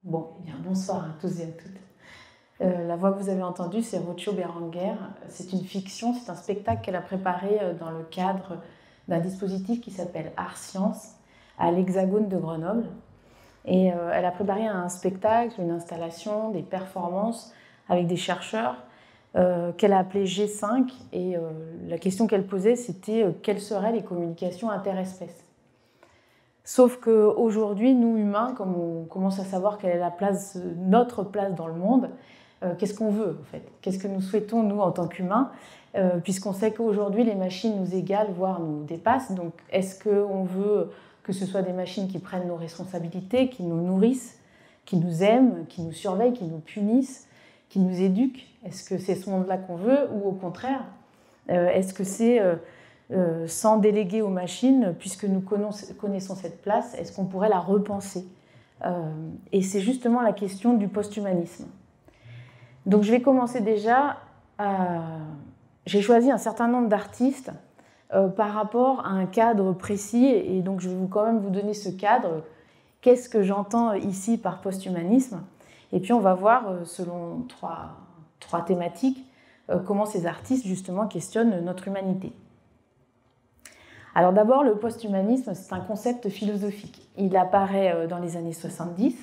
Bon, eh bien, bonsoir à tous et à toutes. La voix que vous avez entendue, c'est Rocio Berenguer. C'est une fiction, c'est un spectacle qu'elle a préparé dans le cadre d'un dispositif qui s'appelle Art Science à l'Hexagone de Grenoble. Et elle a préparé un spectacle, une installation, des performances avec des chercheurs qu'elle a appelé G5. Et la question qu'elle posait, c'était quelles seraient les communications interespèces. Sauf qu'aujourd'hui, nous humains, comme on commence à savoir quelle est notre place dans le monde, qu'est-ce qu'on veut en fait? Qu'est-ce que nous souhaitons, nous, en tant qu'humains, puisqu'on sait qu'aujourd'hui, les machines nous égalent, voire nous dépassent. Donc, est-ce qu'on veut que ce soit des machines qui prennent nos responsabilités, qui nous nourrissent, qui nous aiment, qui nous surveillent, qui nous punissent, qui nous éduquent? Est-ce que c'est ce monde-là qu'on veut, ou au contraire, est-ce que c'est... sans déléguer aux machines, puisque nous connaissons cette place, est-ce qu'on pourrait la repenser? Et c'est justement la question du post-humanisme. Donc je vais commencer déjà J'ai choisi un certain nombre d'artistes par rapport à un cadre précis, et donc je vais quand même vous donner ce cadre. Qu'est-ce que j'entends ici par post-humanisme? Et puis on va voir, selon trois thématiques, comment ces artistes justement questionnent notre humanité. Alors d'abord, le post-humanisme, c'est un concept philosophique. Il apparaît dans les années 70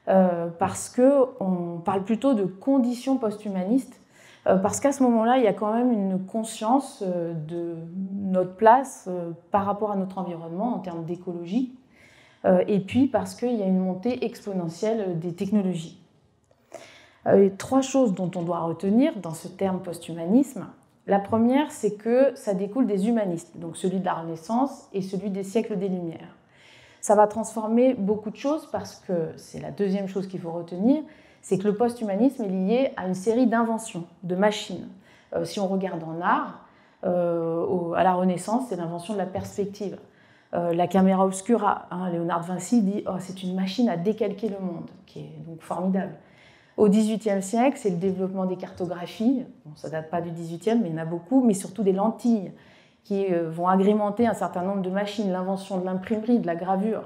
parce qu'on parle plutôt de conditions post-humanistes, parce qu'à ce moment-là, il y a quand même une conscience de notre place par rapport à notre environnement en termes d'écologie, et puis parce qu'il y a une montée exponentielle des technologies. Trois choses dont on doit retenir dans ce terme post-humanisme. La première, c'est que ça découle des humanistes, donc celui de la Renaissance et celui des siècles des Lumières. Ça va transformer beaucoup de choses parce que c'est la deuxième chose qu'il faut retenir, c'est que le post-humanisme est lié à une série d'inventions, de machines. Si on regarde en art, à la Renaissance, c'est l'invention de la perspective. La caméra obscura, Léonard de Vinci dit « c'est une machine à décalquer le monde », qui est donc formidable. Au XVIIIe siècle, c'est le développement des cartographies. Bon, ça ne date pas du XVIIIe, mais il y en a beaucoup, mais surtout des lentilles qui vont agrémenter un certain nombre de machines, l'invention de l'imprimerie, de la gravure.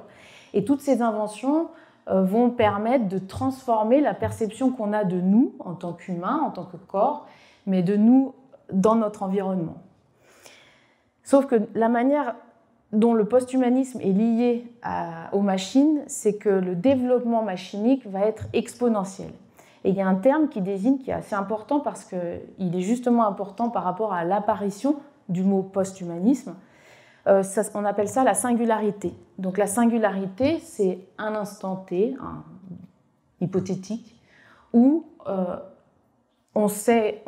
Et toutes ces inventions vont permettre de transformer la perception qu'on a de nous en tant qu'humains, en tant que corps, mais de nous dans notre environnement. Sauf que la manière dont le post-humanisme est lié aux machines, c'est que le développement machinique va être exponentiel. Et il y a un terme qui désigne, qui est assez important parce qu'il est justement important par rapport à l'apparition du mot post-humanisme. On appelle ça la singularité. Donc la singularité, c'est un instant T, hypothétique, où on sait,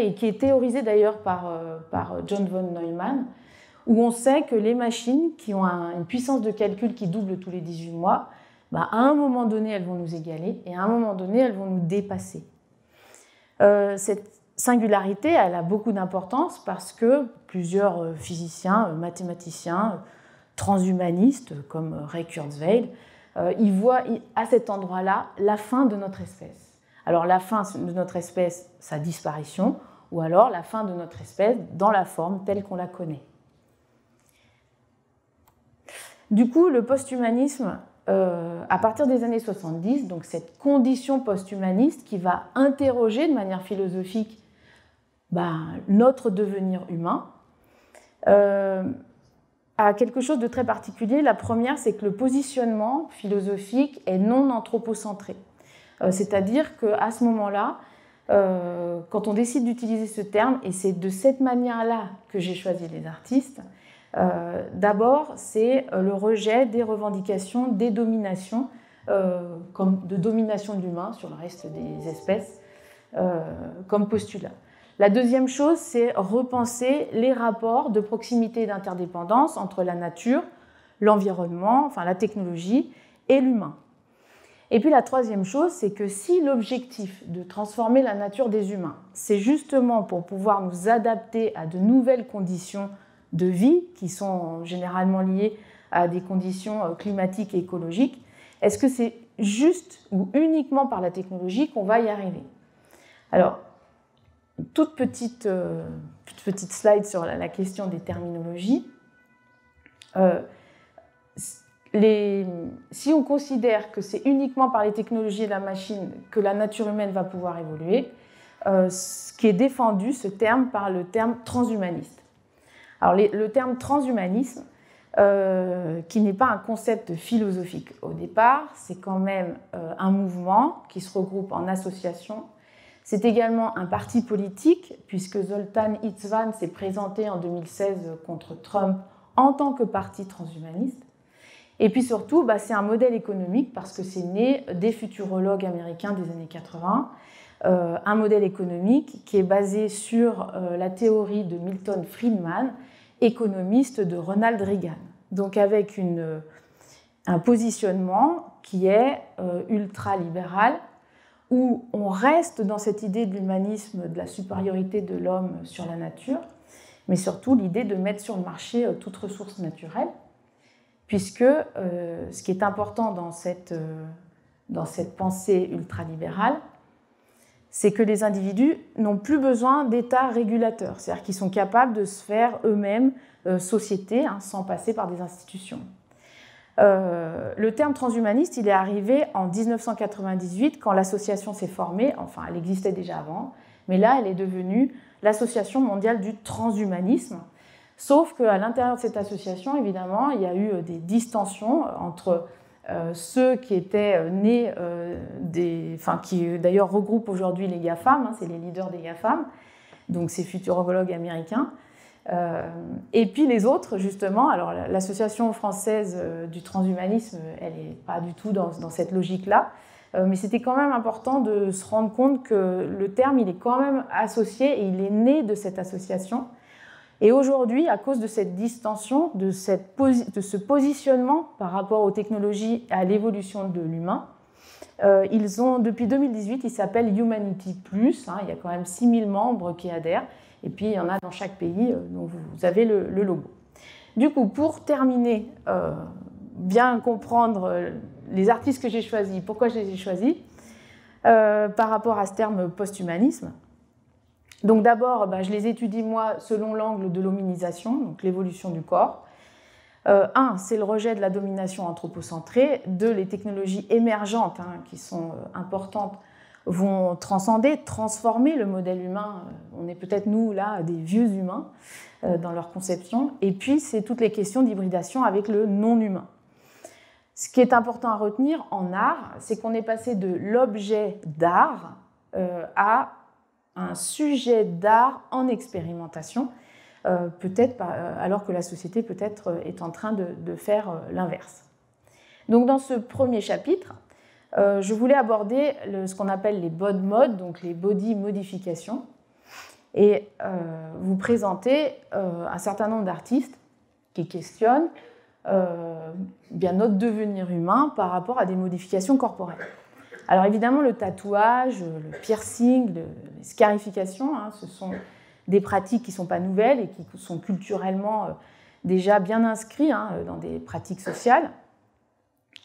et qui est théorisé d'ailleurs par John von Neumann, où on sait que les machines qui ont une puissance de calcul qui double tous les 18 mois, à un moment donné, elles vont nous égaler et à un moment donné, elles vont nous dépasser. Cette singularité, elle a beaucoup d'importance parce que plusieurs physiciens, mathématiciens, transhumanistes, comme Ray Kurzweil, ils voient à cet endroit-là la fin de notre espèce. Alors la fin de notre espèce, sa disparition, ou alors la fin de notre espèce dans la forme telle qu'on la connaît. Du coup, le post-humanisme, à partir des années 70, donc cette condition post-humaniste qui va interroger de manière philosophique notre devenir humain, a quelque chose de très particulier. La première, c'est que le positionnement philosophique est non anthropocentré. C'est-à-dire qu'à ce moment-là, quand on décide d'utiliser ce terme, et c'est de cette manière-là que j'ai choisi les artistes, d'abord, c'est le rejet des revendications, des dominations, comme de domination de l'humain sur le reste des espèces, comme postulat. La deuxième chose, c'est repenser les rapports de proximité et d'interdépendance entre la nature, l'environnement, enfin la technologie et l'humain. Et puis la troisième chose, c'est que si l'objectif de transformer la nature des humains, c'est justement pour pouvoir nous adapter à de nouvelles conditions de vie qui sont généralement liées à des conditions climatiques et écologiques, est-ce que c'est juste ou uniquement par la technologie qu'on va y arriver? Alors, une toute petite slide sur la question des terminologies. si on considère que c'est uniquement par les technologies et la machine que la nature humaine va pouvoir évoluer, ce qui est défendu, ce terme, par le terme transhumaniste. Alors, le terme transhumanisme, qui n'est pas un concept philosophique au départ, c'est quand même un mouvement qui se regroupe en associations. C'est également un parti politique, puisque Zoltan Istvan s'est présenté en 2016 contre Trump en tant que parti transhumaniste. Et puis surtout, c'est un modèle économique, parce que c'est né des futurologues américains des années 80, un modèle économique qui est basé sur la théorie de Milton Friedman, économiste de Ronald Reagan. Donc avec un positionnement qui est ultra-libéral, où on reste dans cette idée de l'humanisme, de la supériorité de l'homme sur la nature, mais surtout l'idée de mettre sur le marché toute ressource naturelle, puisque ce qui est important dans cette pensée ultralibérale, c'est que les individus n'ont plus besoin d'États régulateurs, c'est-à-dire qu'ils sont capables de se faire eux-mêmes société, sans passer par des institutions. Le terme transhumaniste, il est arrivé en 1998 quand l'association s'est formée, enfin elle existait déjà avant, mais là elle est devenue l'Association mondiale du transhumanisme, sauf qu'à l'intérieur de cette association, évidemment, il y a eu des distensions entre ceux qui étaient nés, qui d'ailleurs regroupent aujourd'hui les GAFAM, c'est les leaders des GAFAM, donc ces futurologues américains, et puis les autres, justement. Alors l'association française du transhumanisme, elle n'est pas du tout dans cette logique-là, mais c'était quand même important de se rendre compte que le terme, il est quand même associé et il est né de cette association. Et aujourd'hui, à cause de cette distension, de ce positionnement par rapport aux technologies et à l'évolution de l'humain, depuis 2018, ils s'appellent Humanity Plus, il y a quand même 6000 membres qui adhèrent, et puis il y en a dans chaque pays, dont vous avez le logo. Du coup, pour terminer, bien comprendre les artistes que j'ai choisis, pourquoi je les ai choisis, par rapport à ce terme post-humanisme. Donc d'abord, je les étudie moi selon l'angle de l'hominisation, donc l'évolution du corps. Un, c'est le rejet de la domination anthropocentrée. Deux, les technologies émergentes, qui sont importantes, vont transformer le modèle humain. On est peut-être, nous, là, des vieux humains dans leur conception. Et puis, c'est toutes les questions d'hybridation avec le non-humain. Ce qui est important à retenir en art, c'est qu'on est passé de l'objet d'art à un sujet d'art en expérimentation, peut-être alors que la société peut-être est en train de faire l'inverse. Donc dans ce premier chapitre, je voulais aborder ce qu'on appelle les bod modes, donc les body modifications, et vous présenter un certain nombre d'artistes qui questionnent bien notre devenir humain par rapport à des modifications corporelles. Alors évidemment, le tatouage, le piercing, les scarifications, ce sont des pratiques qui ne sont pas nouvelles et qui sont culturellement déjà bien inscrites dans des pratiques sociales.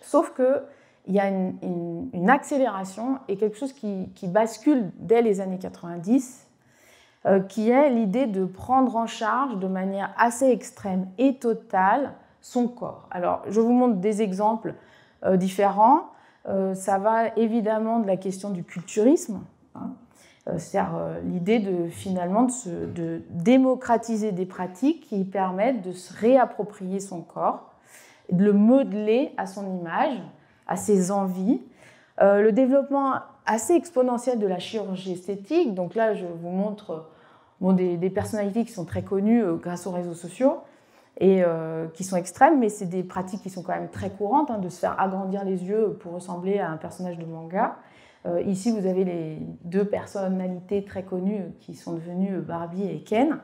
Sauf qu'il y a une accélération et quelque chose qui bascule dès les années 90, qui est l'idée de prendre en charge de manière assez extrême et totale son corps. Alors, je vous montre des exemples différents. Ça va évidemment de la question du culturisme, c'est-à-dire l'idée finalement de démocratiser des pratiques qui permettent de se réapproprier son corps, de le modeler à son image, à ses envies. Le développement assez exponentiel de la chirurgie esthétique, donc là je vous montre des personnalités qui sont très connues grâce aux réseaux sociaux, et qui sont extrêmes, mais c'est des pratiques qui sont quand même très courantes, de se faire agrandir les yeux pour ressembler à un personnage de manga. Ici, vous avez les deux personnalités très connues qui sont devenues Barbie et Ken,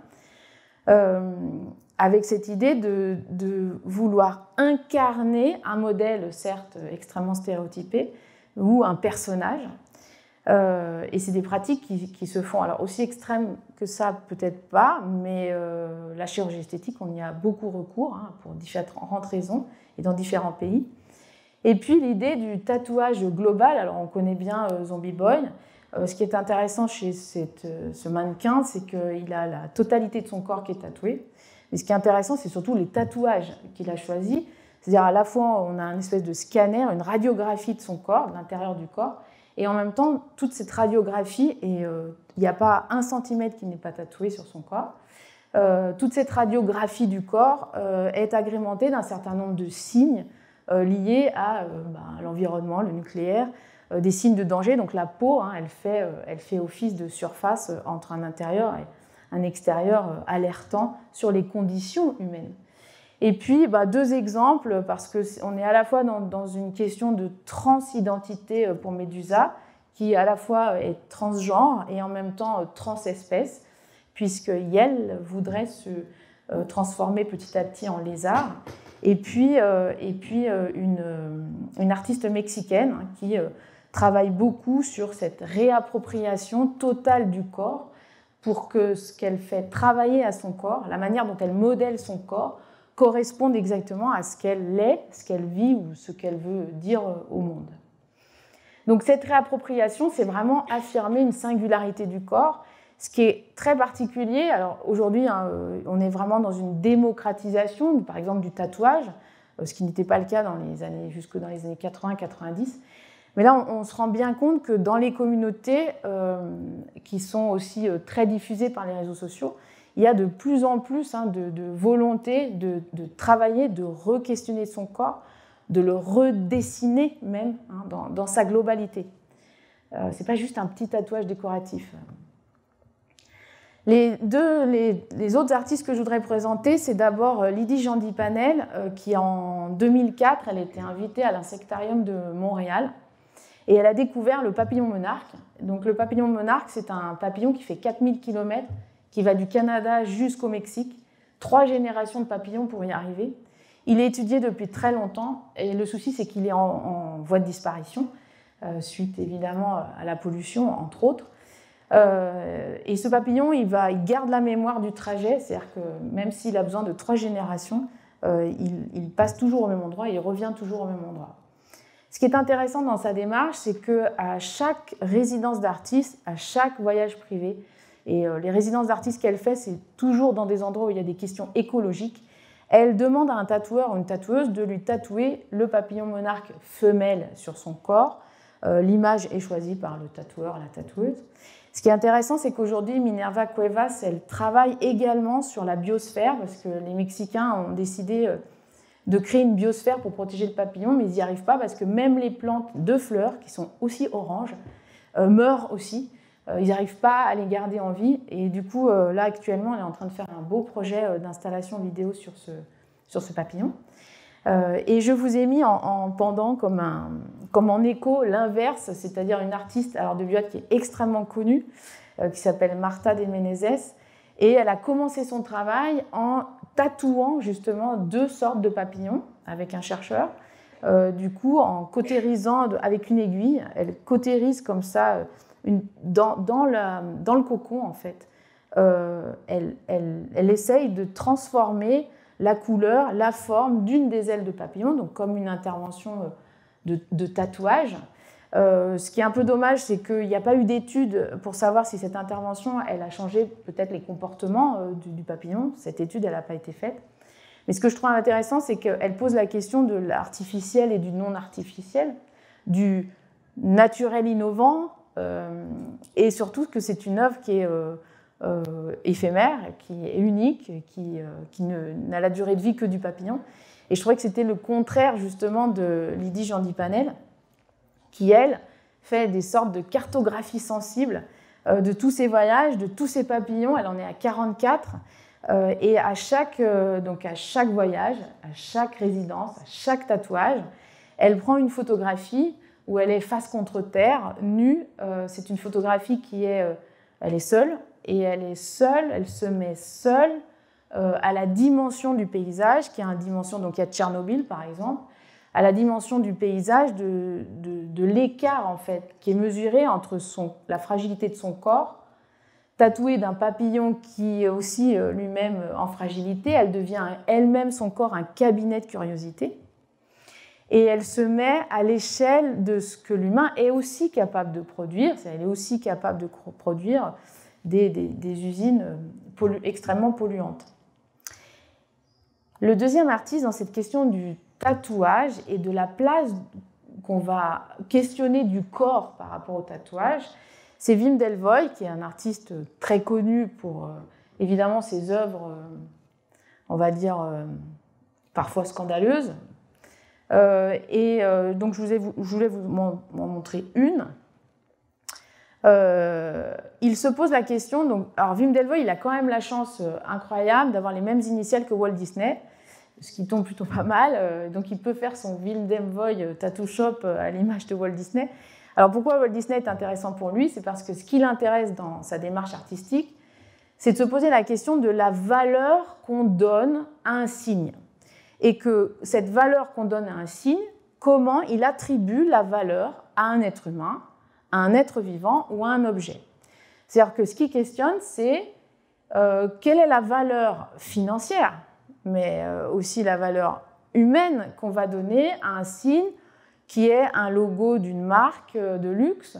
avec cette idée de vouloir incarner un modèle, certes extrêmement stéréotypé, ou un personnage. Et c'est des pratiques qui se font, alors aussi extrêmes que ça, peut-être pas, mais la chirurgie esthétique, on y a beaucoup recours pour différentes raisons et dans différents pays. Et puis l'idée du tatouage global, alors on connaît bien Zombie Boy. Ce qui est intéressant chez ce mannequin, c'est qu'il a la totalité de son corps qui est tatoué. Mais ce qui est intéressant, c'est surtout les tatouages qu'il a choisis. C'est-à-dire à la fois on a une espèce de scanner, une radiographie de son corps, de l'intérieur du corps, et en même temps toute cette radiographie, et il n'y a pas 1 centimètre qui n'est pas tatoué sur son corps, toute cette radiographie du corps est agrémentée d'un certain nombre de signes liés à l'environnement, le nucléaire, des signes de danger. Donc la peau, hein, elle fait office de surface entre un intérieur et un extérieur alertant sur les conditions humaines. Et puis, 2 exemples, parce qu'on est à la fois dans une question de transidentité pour Médusa, qui à la fois est transgenre et en même temps transespèce, puisque Yel voudrait se transformer petit à petit en lézard. Et puis une artiste mexicaine qui travaille beaucoup sur cette réappropriation totale du corps pour que ce qu'elle fait travailler à son corps, la manière dont elle modèle son corps, corresponde exactement à ce qu'elle est, ce qu'elle vit ou ce qu'elle veut dire au monde. Donc cette réappropriation, c'est vraiment affirmer une singularité du corps, ce qui est très particulier. Alors aujourd'hui, hein, on est vraiment dans une démocratisation, par exemple du tatouage, ce qui n'était pas le cas jusque dans les années 80-90. Mais là, on se rend bien compte que dans les communautés qui sont aussi très diffusées par les réseaux sociaux, il y a de plus en plus de volonté de travailler, de re-questionner son corps, de le redessiner même dans sa globalité. Ce n'est pas juste un petit tatouage décoratif. Les autres artistes que je voudrais présenter, c'est d'abord Lydie Jandy-Panel, qui en 2004, elle était invitée à l'Insectarium de Montréal, et elle a découvert le papillon monarque. Donc le papillon monarque, c'est un papillon qui fait 4000 km, qui va du Canada jusqu'au Mexique. 3 générations de papillons pour y arriver. Il est étudié depuis très longtemps, et le souci, c'est qu'il est en voie de disparition, suite évidemment à la pollution, entre autres. Et ce papillon, il garde la mémoire du trajet, c'est-à-dire que même s'il a besoin de 3 générations, il passe toujours au même endroit et il revient toujours au même endroit. Ce qui est intéressant dans sa démarche, c'est qu'à chaque résidence d'artiste, à chaque voyage privé, et les résidences d'artistes qu'elle fait, c'est toujours dans des endroits où il y a des questions écologiques, elle demande à un tatoueur ou une tatoueuse de lui tatouer le papillon monarque femelle sur son corps. L'image est choisie par le tatoueur, la tatoueuse. Ce qui est intéressant, c'est qu'aujourd'hui, Minerva Cuevas, elle travaille également sur la biosphère, parce que les Mexicains ont décidé de créer une biosphère pour protéger le papillon, mais ils n'y arrivent pas parce que même les plantes de fleurs, qui sont aussi oranges, meurent aussi. Ils n'arrivent pas à les garder en vie. Et du coup, là, actuellement, elle est en train de faire un beau projet d'installation vidéo sur ce papillon. Et je vous ai mis en pendant, comme en écho, l'inverse, c'est-à-dire une artiste de Buade qui est extrêmement connue, qui s'appelle Marta de Menezes. Et elle a commencé son travail en tatouant justement 2 sortes de papillons avec un chercheur. Du coup, en cautérisant avec une aiguille, elle cautérise comme ça dans le cocon, en fait. Elle essaye de transformer la couleur, la forme d'une des ailes de papillon, donc comme une intervention de tatouage. Ce qui est un peu dommage, c'est qu'il n'y a pas eu d'étude pour savoir si cette intervention, elle a changé peut-être les comportements du papillon. Cette étude, elle n'a pas été faite. Mais ce que je trouve intéressant, c'est qu'elle pose la question de l'artificiel et du non artificiel, du naturel innovant, et surtout que c'est une œuvre qui est éphémère, qui est unique, qui n'a la durée de vie que du papillon. Et je trouvais que c'était le contraire justement de Lydie Jandy-Panel, qui, elle, fait des sortes de cartographies sensibles de tous ses voyages, de tous ses papillons. Elle en est à 44. Et à chaque voyage, à chaque résidence, à chaque tatouage, elle prend une photographie où elle est face contre terre, nue. C'est une photographie elle est seule, et elle se met seule à la dimension du paysage, qui a une dimension, donc il y a Tchernobyl par exemple, à la dimension du paysage, de l'écart en fait, qui est mesuré entre la fragilité de son corps, tatouée d'un papillon qui est aussi lui-même en fragilité. Elle devient elle-même, son corps, un cabinet de curiosité. Et elle se met à l'échelle de ce que l'humain est aussi capable de produire. Elle est aussi capable de produire des usines extrêmement polluantes. Le deuxième artiste dans cette question du tatouage et de la place qu'on va questionner du corps par rapport au tatouage, c'est Wim Delvoye, qui est un artiste très connu pour évidemment ses œuvres, on va dire, parfois scandaleuses. Donc je voulais vous m'en montrer une. Il se pose la question, donc, alors Wim Delvoye, il a quand même la chance incroyable d'avoir les mêmes initiales que Walt Disney, ce qui tombe plutôt pas mal, donc il peut faire son Wim Delvoye Tattoo Shop à l'image de Walt Disney. Alors pourquoi Walt Disney est intéressant pour lui? C'est parce que ce qui l'intéresse dans sa démarche artistique, c'est de se poser la question de la valeur qu'on donne à un signe. Et que cette valeur qu'on donne à un signe, comment il attribue la valeur à un être humain, à un être vivant ou à un objet. C'est-à-dire que ce qu'il questionne, c'est quelle est la valeur financière, mais aussi la valeur humaine qu'on va donner à un signe qui est un logo d'une marque de luxe,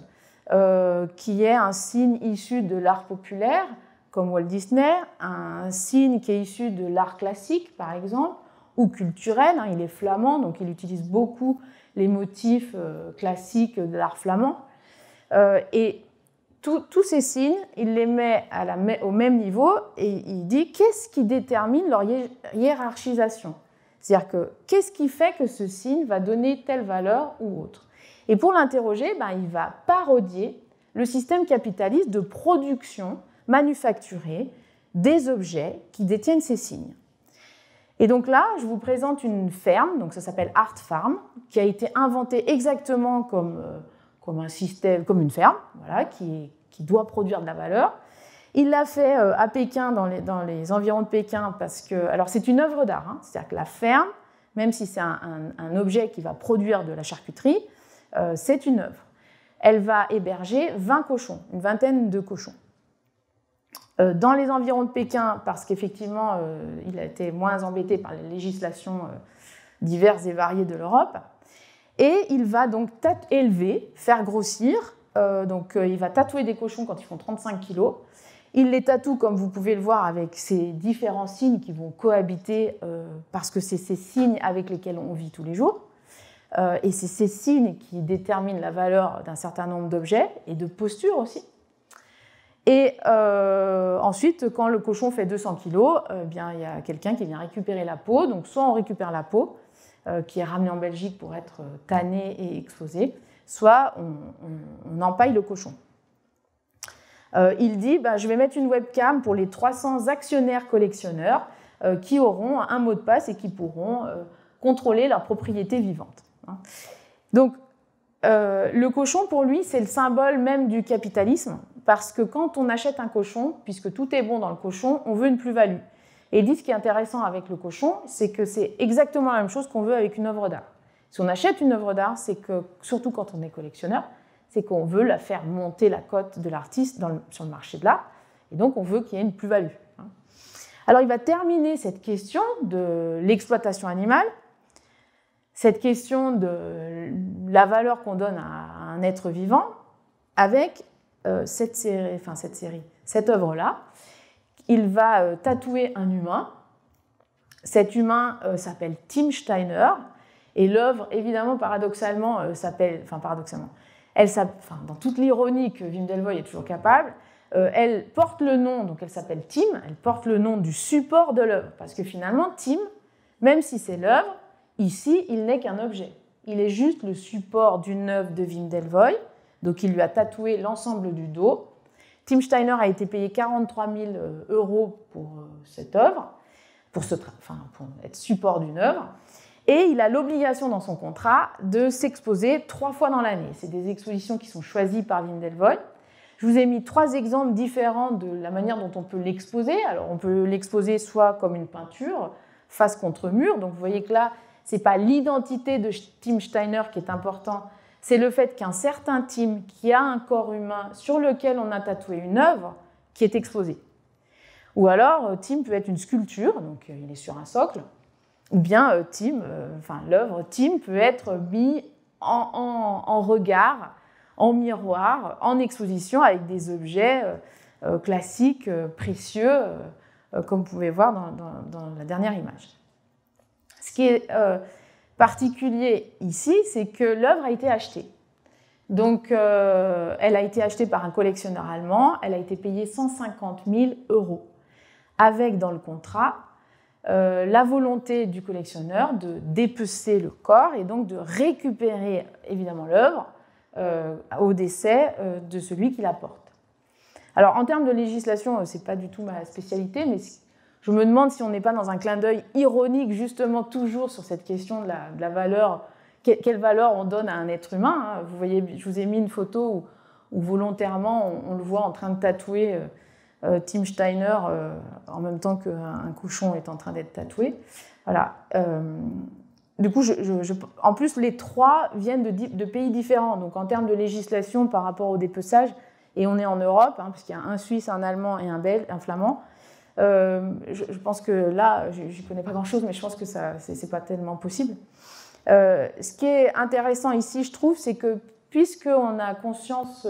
qui est un signe issu de l'art populaire, comme Walt Disney, un signe qui est issu de l'art classique, par exemple, ou culturel. Il est flamand, donc il utilise beaucoup les motifs classiques de l'art flamand. Et tous ces signes, il les met au même niveau et il dit qu'est-ce qui détermine leur hiérarchisation. C'est-à-dire que qu'est-ce qui fait que ce signe va donner telle valeur ou autre. Et pour l'interroger, il va parodier le système capitaliste de production manufacturée des objets qui détiennent ces signes. Et donc là, je vous présente une ferme, donc ça s'appelle Art Farm, qui a été inventée exactement comme un système, comme une ferme, voilà, qui doit produire de la valeur. Il l'a fait à Pékin, dans les environs de Pékin, parce que, alors c'est une œuvre d'art, c'est-à-dire que la ferme, même si c'est un objet qui va produire de la charcuterie, c'est une œuvre. Elle va héberger 20 cochons, une vingtaine de cochons. Dans les environs de Pékin, parce qu'effectivement, il a été moins embêté par les législations diverses et variées de l'Europe, et il va donc élever, faire grossir, il va tatouer des cochons quand ils font 35 kilos. Il les tatoue, comme vous pouvez le voir, avec ces différents signes qui vont cohabiter, parce que c'est ces signes avec lesquels on vit tous les jours. Et c'est ces signes qui déterminent la valeur d'un certain nombre d'objets et de postures aussi. Et ensuite, quand le cochon fait 200 kg, il y a quelqu'un qui vient récupérer la peau. Donc, soit on récupère la peau, qui est ramenée en Belgique pour être tannée et exposée, soit on empaille le cochon. Il dit, je vais mettre une webcam pour les 300 actionnaires collectionneurs qui auront un mot de passe et qui pourront contrôler leur propriété vivante. Donc, le cochon, pour lui, c'est le symbole même du capitalisme, parce que quand on achète un cochon, puisque tout est bon dans le cochon, on veut une plus-value. Et il dit, ce qui est intéressant avec le cochon, c'est que c'est exactement la même chose qu'on veut avec une œuvre d'art. Si on achète une œuvre d'art, c'est que, surtout quand on est collectionneur, c'est qu'on veut la faire monter la cote de l'artiste sur le marché de l'art, et donc on veut qu'il y ait une plus-value. Alors il va terminer cette question de l'exploitation animale, cette question de la valeur qu'on donne à un être vivant, avec cette œuvre-là. Il va tatouer un humain. Cet humain s'appelle Tim Steiner, et l'œuvre, évidemment, paradoxalement, dans toute l'ironie que Wim Delvoye est toujours capable, elle porte le nom, donc elle s'appelle Tim, elle porte le nom du support de l'œuvre, parce que finalement, Tim, même si c'est l'œuvre, ici, il n'est qu'un objet. Il est juste le support d'une œuvre de Wim Delvoye, donc il lui a tatoué l'ensemble du dos. Tim Steiner a été payé 43 000 € pour cette œuvre, pour être support d'une œuvre. Et il a l'obligation dans son contrat de s'exposer 3 fois dans l'année. C'est des expositions qui sont choisies par Wim Delvoye. Je vous ai mis 3 exemples différents de la manière dont on peut l'exposer. Alors, on peut l'exposer soit comme une peinture, face contre mur. Donc, vous voyez que là, ce n'est pas l'identité de Tim Steiner qui est important, c'est le fait qu'un certain Tim qui a un corps humain sur lequel on a tatoué une œuvre qui est exposée. Ou alors, Tim peut être une sculpture, donc il est sur un socle, ou bien l'œuvre Tim peut être mise en regard, en miroir, en exposition avec des objets classiques, précieux, comme vous pouvez voir dans la dernière image. Ce qui est particulier ici, c'est que l'œuvre a été achetée. Donc, elle a été achetée par un collectionneur allemand, elle a été payée 150 000 €, avec dans le contrat la volonté du collectionneur de dépecer le corps et donc de récupérer évidemment l'œuvre au décès de celui qui la porte. Alors, en termes de législation, ce n'est pas du tout ma spécialité, mais je me demande si on n'est pas dans un clin d'œil ironique, justement, toujours sur cette question de la valeur. Quelle valeur on donne à un être humain. Vous voyez, je vous ai mis une photo où volontairement, on le voit en train de tatouer Tim Steiner en même temps qu'un cochon est en train d'être tatoué. Voilà. Du coup, en plus, les trois viennent de pays différents. Donc, en termes de législation par rapport au dépeçage, et on est en Europe, parce qu'il y a un Suisse, un Allemand et un Belge, un Flamand. Je pense que là, je ne connais pas grand-chose, mais je pense que ce n'est pas tellement possible. Ce qui est intéressant ici, je trouve, c'est que puisqu'on a conscience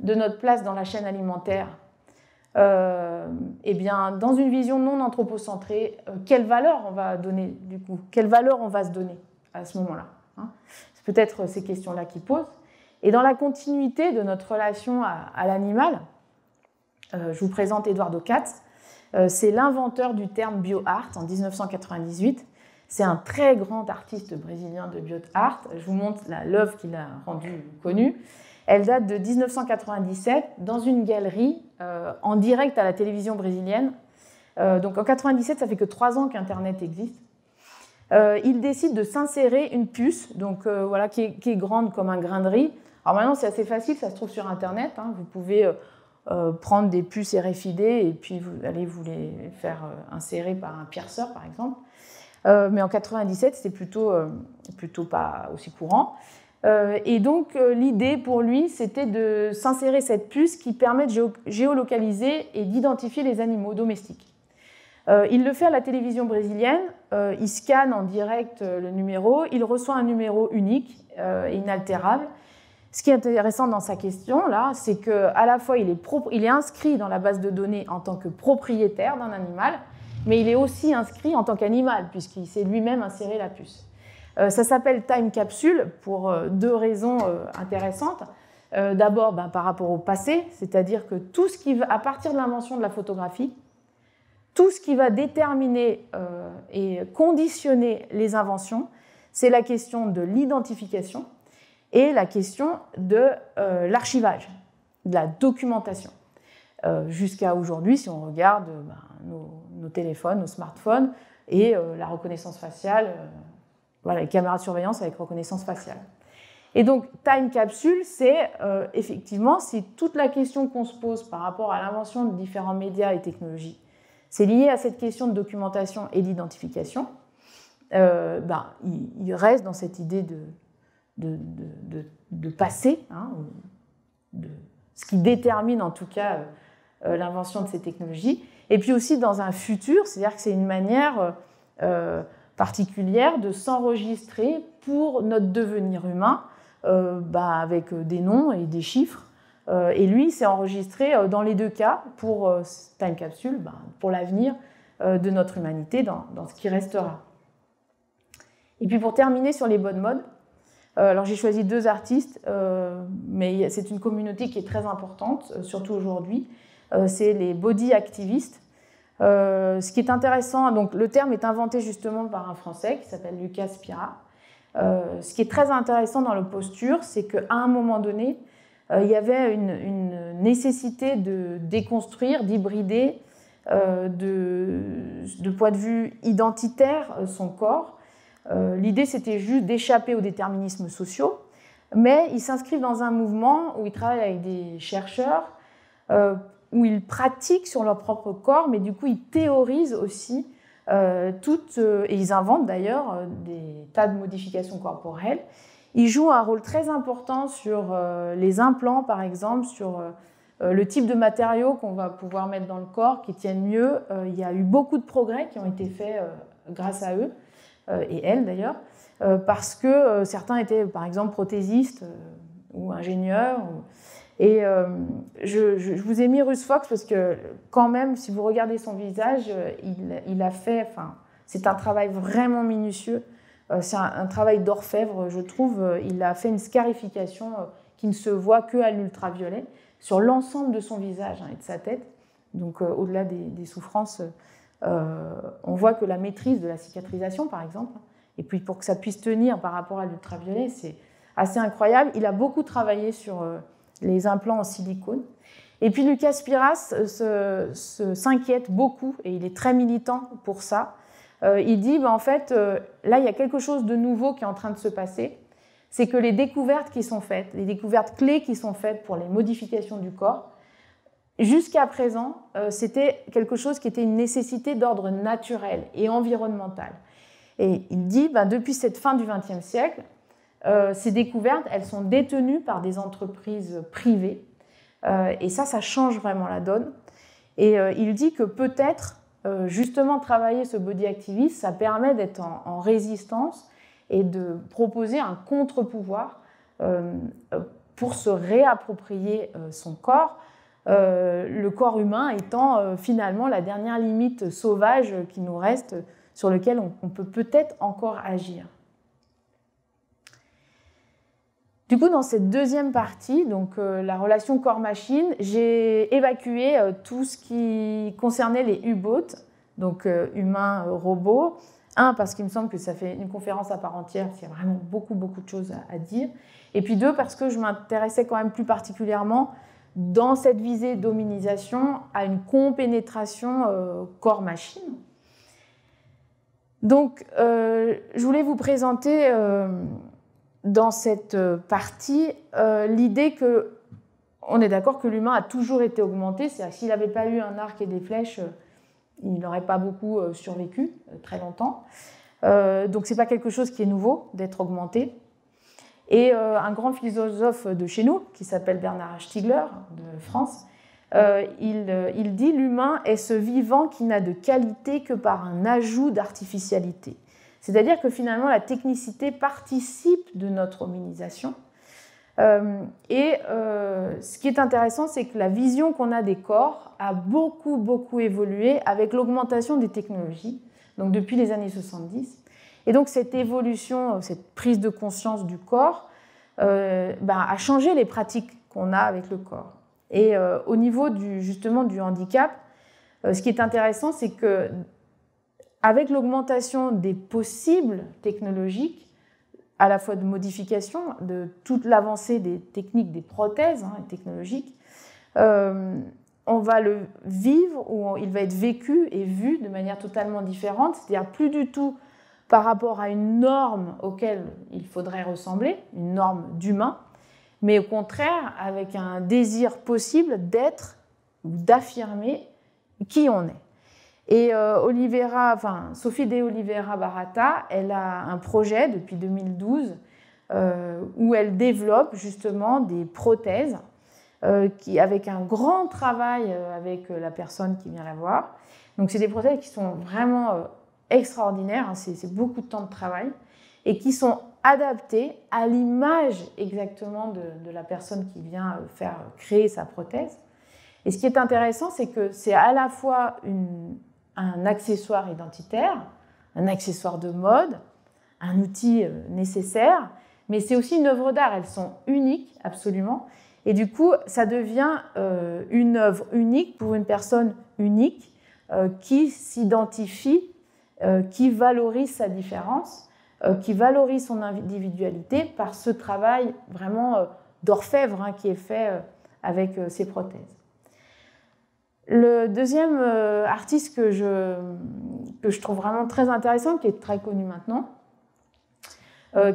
de notre place dans la chaîne alimentaire, eh bien, dans une vision non anthropocentrée, quelle valeur on va donner du coup? Quelle valeur on va se donner à ce moment-là, hein? C'est peut-être ces questions-là qui posent. Et dans la continuité de notre relation à l'animal, je vous présente Eduardo Katz. C'est l'inventeur du terme bioart en 1998. C'est un très grand artiste brésilien de bioart. Je vous montre l'œuvre qu'il a rendue connue. Elle date de 1997 dans une galerie en direct à la télévision brésilienne. Donc en 1997, ça fait que 3 ans qu'Internet existe. Il décide de s'insérer une puce, donc, voilà, qui est grande comme un grain de riz. Alors maintenant, c'est assez facile, ça se trouve sur Internet. Hein. Vous pouvez prendre des puces RFID et puis vous allez vous les faire insérer par un pierceur, par exemple. Mais en 1997, c'était plutôt pas aussi courant. Et donc, l'idée pour lui, c'était de s'insérer cette puce qui permet de géolocaliser et d'identifier les animaux domestiques. Il le fait à la télévision brésilienne, il scanne en direct le numéro, il reçoit un numéro unique et inaltérable. Ce qui est intéressant dans sa question, là, c'est qu'à la fois, il est inscrit dans la base de données en tant que propriétaire d'un animal, mais il est aussi inscrit en tant qu'animal, puisqu'il s'est lui-même inséré la puce. Ça s'appelle Time Capsule pour 2 raisons intéressantes. D'abord, par rapport au passé, c'est-à-dire que tout ce qui va, à partir de l'invention de la photographie, tout ce qui va déterminer et conditionner les inventions, c'est la question de l'identification et la question de l'archivage, de la documentation. Jusqu'à aujourd'hui, si on regarde nos téléphones, nos smartphones et la reconnaissance faciale, voilà, les caméras de surveillance avec reconnaissance faciale. Et donc, Time Capsule, c'est effectivement, c'est toute la question qu'on se pose par rapport à l'invention de différents médias et technologies. C'est lié à cette question de documentation et d'identification. Il reste dans cette idée de passé, hein, de ce qui détermine en tout cas l'invention de ces technologies, et puis aussi dans un futur, c'est-à-dire que c'est une manière particulière de s'enregistrer pour notre devenir humain, avec des noms et des chiffres. Et lui, s'est enregistré dans les 2 cas pour Time Capsule, pour l'avenir de notre humanité dans ce qui restera. Et puis pour terminer sur les bonnes modes, alors j'ai choisi 2 artistes, mais c'est une communauté qui est très importante, surtout aujourd'hui. C'est les body activistes. Ce qui est intéressant, donc le terme est inventé justement par un Français qui s'appelle Lucas Spira. Ce qui est très intéressant dans le posture, c'est qu'à un moment donné, il y avait une nécessité de déconstruire, d'hybrider de point de vue identitaire son corps. L'idée, c'était juste d'échapper aux déterminismes sociaux, mais ils s'inscrivent dans un mouvement où ils travaillent avec des chercheurs, où ils pratiquent sur leur propre corps, mais du coup, ils théorisent aussi et ils inventent d'ailleurs des tas de modifications corporelles. Ils jouent un rôle très important sur les implants, par exemple, sur le type de matériaux qu'on va pouvoir mettre dans le corps qui tiennent mieux. Il y a eu beaucoup de progrès qui ont été faits grâce à eux, et elles d'ailleurs, parce que certains étaient, par exemple, prothésistes ou ingénieurs. Et je vous ai mis Russ Fox parce que quand même, si vous regardez son visage, il a fait, c'est un travail vraiment minutieux C'est un travail d'orfèvre, je trouve. Il a fait une scarification qui ne se voit qu'à l'ultraviolet sur l'ensemble de son visage et de sa tête. Donc, au-delà des souffrances, on voit que la maîtrise de la cicatrisation, par exemple, et puis pour que ça puisse tenir par rapport à l'ultraviolet, c'est assez incroyable. Il a beaucoup travaillé sur les implants en silicone. Et puis Lucas Spiras s'inquiète beaucoup, et il est très militant pour ça. Il dit, en fait, là, il y a quelque chose de nouveau qui est en train de se passer. C'est que les découvertes qui sont faites, les découvertes clés qui sont faites pour les modifications du corps, jusqu'à présent, c'était quelque chose qui était une nécessité d'ordre naturel et environnemental. Et il dit, depuis cette fin du XXe siècle, ces découvertes, elles sont détenues par des entreprises privées. Et ça change vraiment la donne. Et il dit que peut-être, justement, travailler ce body activism, ça permet d'être en résistance et de proposer un contre-pouvoir pour se réapproprier son corps, le corps humain étant finalement la dernière limite sauvage qui nous reste, sur lequel on peut peut-être encore agir. Du coup, dans cette deuxième partie, donc la relation corps-machine, j'ai évacué tout ce qui concernait les U-boats, donc humains-robots. Parce qu'il me semble que ça fait une conférence à part entière, il y a vraiment beaucoup de choses à dire. Et puis 2, parce que je m'intéressais quand même plus particulièrement dans cette visée d'hominisation à une compénétration corps-machine. Donc, je voulais vous présenter dans cette partie l'idée qu'on est d'accord que l'humain a toujours été augmenté, c'est-à-dire que s'il n'avait pas eu un arc et des flèches, il n'aurait pas beaucoup survécu très longtemps. Donc, ce n'est pas quelque chose qui est nouveau d'être augmenté. Et un grand philosophe de chez nous, qui s'appelle Bernard Stiegler, de France, il dit « L'humain est ce vivant qui n'a de qualité que par un ajout d'artificialité ». C'est-à-dire que finalement, la technicité participe de notre hominisation. Ce qui est intéressant, c'est que la vision qu'on a des corps a beaucoup évolué avec l'augmentation des technologies, donc depuis les années 70. Et donc cette évolution, cette prise de conscience du corps a changé les pratiques qu'on a avec le corps. Et au niveau justement du handicap, ce qui est intéressant, c'est que avec l'augmentation des possibles technologiques, à la fois de modification, de toute l'avancée des techniques, des prothèses technologiques, on va le vivre ou il va être vécu et vu de manière totalement différente, c'est-à-dire plus du tout par rapport à une norme auquel il faudrait ressembler, une norme d'humain, mais au contraire avec un désir possible d'être ou d'affirmer qui on est. Et Sophie de Oliveira Barata, elle a un projet depuis 2012 où elle développe justement des prothèses avec un grand travail avec la personne qui vient la voir. Donc c'est des prothèses qui sont vraiment extraordinaires, c'est beaucoup de temps de travail, et qui sont adaptées à l'image exactement de la personne qui vient créer sa prothèse. Et ce qui est intéressant, c'est que c'est à la fois un accessoire identitaire, un accessoire de mode, un outil nécessaire, mais c'est aussi une œuvre d'art. Elles sont uniques, absolument. Et du coup, ça devient une œuvre unique pour une personne unique qui s'identifie, qui valorise sa différence, qui valorise son individualité par ce travail vraiment d'orfèvre qui est fait avec ces prothèses. Le deuxième artiste que je trouve vraiment très intéressant, qui est très connu maintenant,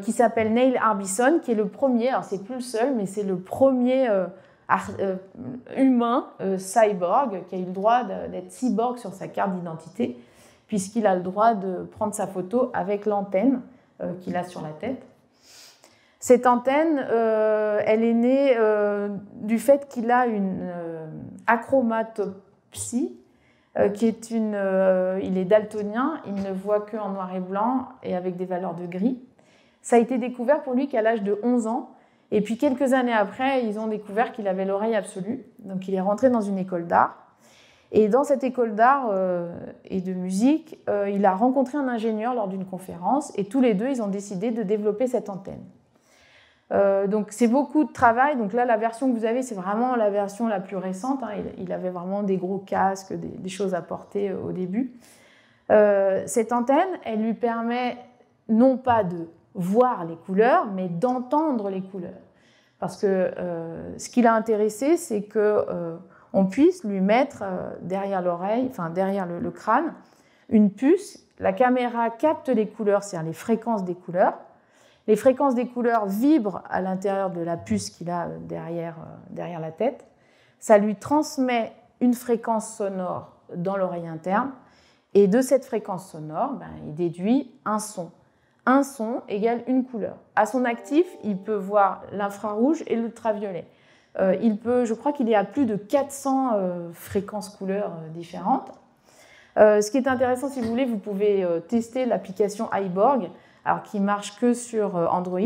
qui s'appelle Neil Harbisson, qui est le premier, alors c'est plus le seul, mais c'est le premier humain cyborg qui a eu le droit d'être cyborg sur sa carte d'identité, puisqu'il a le droit de prendre sa photo avec l'antenne qu'il a sur la tête. Cette antenne, elle est née du fait qu'il a une achromatopsie, qui est il est daltonien, il ne voit qu'en noir et blanc et avec des valeurs de gris. Ça a été découvert pour lui qu'à l'âge de 11 ans, et puis quelques années après, ils ont découvert qu'il avait l'oreille absolue, donc il est rentré dans une école d'art. Et dans cette école d'art et de musique, il a rencontré un ingénieur lors d'une conférence et tous les deux, ils ont décidé de développer cette antenne. Donc c'est beaucoup de travail. Donc là, la version que vous avez, c'est vraiment la version la plus récente. Hein. Il avait vraiment des gros casques, des choses à porter au début. Cette antenne, elle lui permet non pas de voir les couleurs, mais d'entendre les couleurs. Parce que ce qui l'a intéressé, c'est qu'on puisse lui mettre derrière l'oreille, enfin derrière le crâne, une puce. La caméra capte les couleurs, c'est-à-dire les fréquences des couleurs. Les fréquences des couleurs vibrent à l'intérieur de la puce qu'il a derrière la tête. Ça lui transmet une fréquence sonore dans l'oreille interne. Et de cette fréquence sonore, il déduit un son. Un son égale une couleur. À son actif, il peut voir l'infrarouge et l'ultraviolet. Je crois qu'il y a plus de 400 fréquences couleurs différentes. Ce qui est intéressant, si vous voulez, vous pouvez tester l'application iBorg, alors qui marche que sur Android.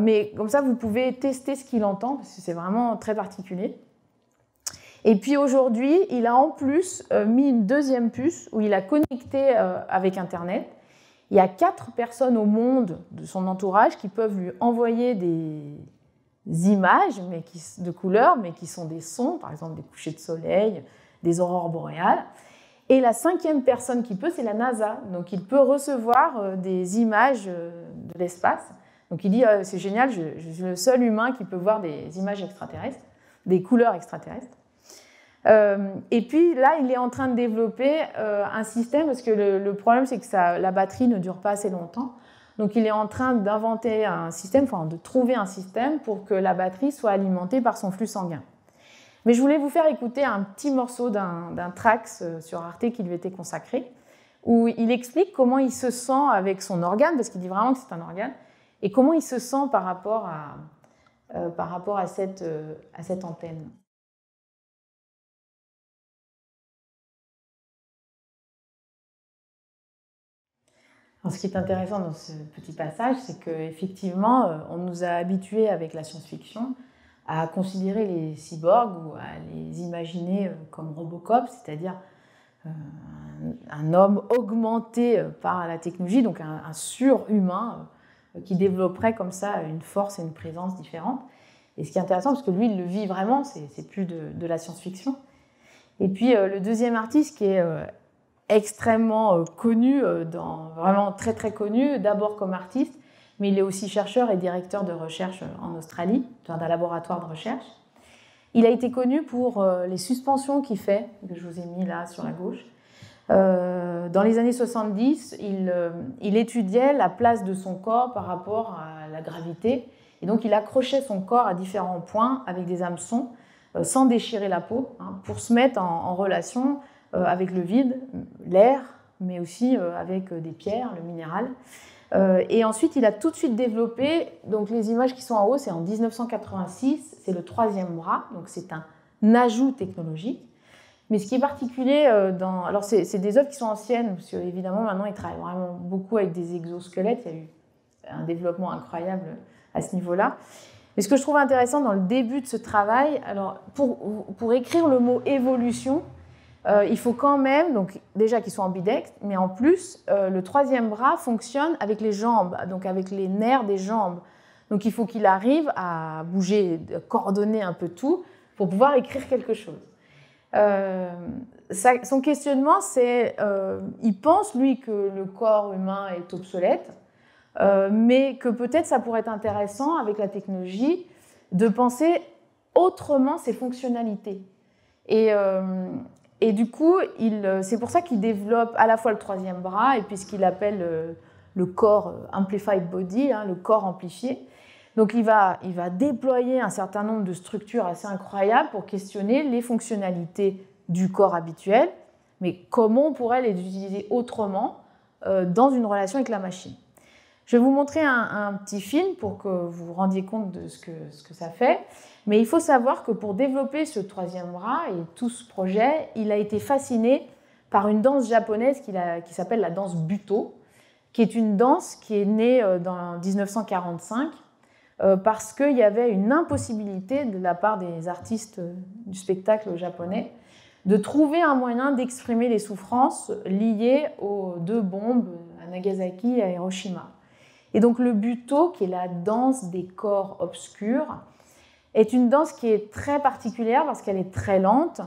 Mais comme ça, vous pouvez tester ce qu'il entend, parce que c'est vraiment très particulier. Et puis aujourd'hui, il a en plus mis une deuxième puce où il a connecté avec Internet. Il y a 4 personnes au monde de son entourage qui peuvent lui envoyer des images de couleurs, mais qui sont des sons, par exemple des couchers de soleil, des aurores boréales. Et la 5e personne qui peut, c'est la NASA. Donc il peut recevoir des images de l'espace. Donc il dit, c'est génial, je suis le seul humain qui peut voir des images extraterrestres, des couleurs extraterrestres. Et puis là, il est en train de développer un système, parce que le problème, c'est que la batterie ne dure pas assez longtemps. Donc il est en train d'inventer un système, enfin de trouver un système pour que la batterie soit alimentée par son flux sanguin. Mais je voulais vous faire écouter un petit morceau d'un Trax sur Arte qui lui était consacré, où il explique comment il se sent avec son organe, parce qu'il dit vraiment que c'est un organe, et comment il se sent par rapport à cette antenne. Alors, ce qui est intéressant dans ce petit passage, c'est qu'effectivement, on nous a habitués avec la science-fiction à considérer les cyborgs ou à les imaginer comme Robocop, c'est-à-dire un homme augmenté par la technologie, donc un surhumain qui développerait comme ça une force et une présence différentes. Et ce qui est intéressant, parce que lui, il le vit vraiment, c'est plus de la science-fiction. Et puis, le deuxième artiste qui est extrêmement connu, vraiment très très connu, d'abord comme artiste, mais il est aussi chercheur et directeur de recherche en Australie, dans un laboratoire de recherche. Il a été connu pour les suspensions qu'il fait, que je vous ai mis là sur la gauche. Dans les années 70, il étudiait la place de son corps par rapport à la gravité, et donc il accrochait son corps à différents points avec des hameçons, sans déchirer la peau, pour se mettre en relation avec le vide, l'air, mais aussi avec des pierres, le minéral. Et ensuite, il a tout de suite développé, donc les images qui sont en haut, c'est en 1986, c'est le 3e bras, donc c'est un ajout technologique. Mais ce qui est particulier alors c'est des œuvres qui sont anciennes, parce qu'évidemment, maintenant, il travaille vraiment beaucoup avec des exosquelettes, il y a eu un développement incroyable à ce niveau-là. Mais ce que je trouve intéressant dans le début de ce travail, alors pour écrire le mot évolution, il faut quand même, donc déjà qu'ils soient ambidextres, mais en plus, le 3e bras fonctionne avec les jambes, donc avec les nerfs des jambes. Donc il faut qu'il arrive à bouger, coordonner un peu tout pour pouvoir écrire quelque chose. Son questionnement, c'est, il pense, lui, que le corps humain est obsolète, mais que peut-être ça pourrait être intéressant, avec la technologie, de penser autrement ses fonctionnalités. Et du coup, c'est pour ça qu'il développe à la fois le 3e bras et puis ce qu'il appelle le corps amplified body, le corps amplifié. Donc il va déployer un certain nombre de structures assez incroyables pour questionner les fonctionnalités du corps habituel, mais comment on pourrait les utiliser autrement dans une relation avec la machine. Je vais vous montrer un petit film pour que vous vous rendiez compte de ce que ça fait. Mais il faut savoir que pour développer ce 3e bras et tout ce projet, il a été fasciné par une danse japonaise qui s'appelle la danse Buto, qui est une danse qui est née dans 1945 parce qu'il y avait une impossibilité de la part des artistes du spectacle japonais de trouver un moyen d'exprimer les souffrances liées aux 2 bombes à Nagasaki et à Hiroshima. Et donc le Buto, qui est la danse des corps obscurs, est une danse qui est très particulière parce qu'elle est très lente,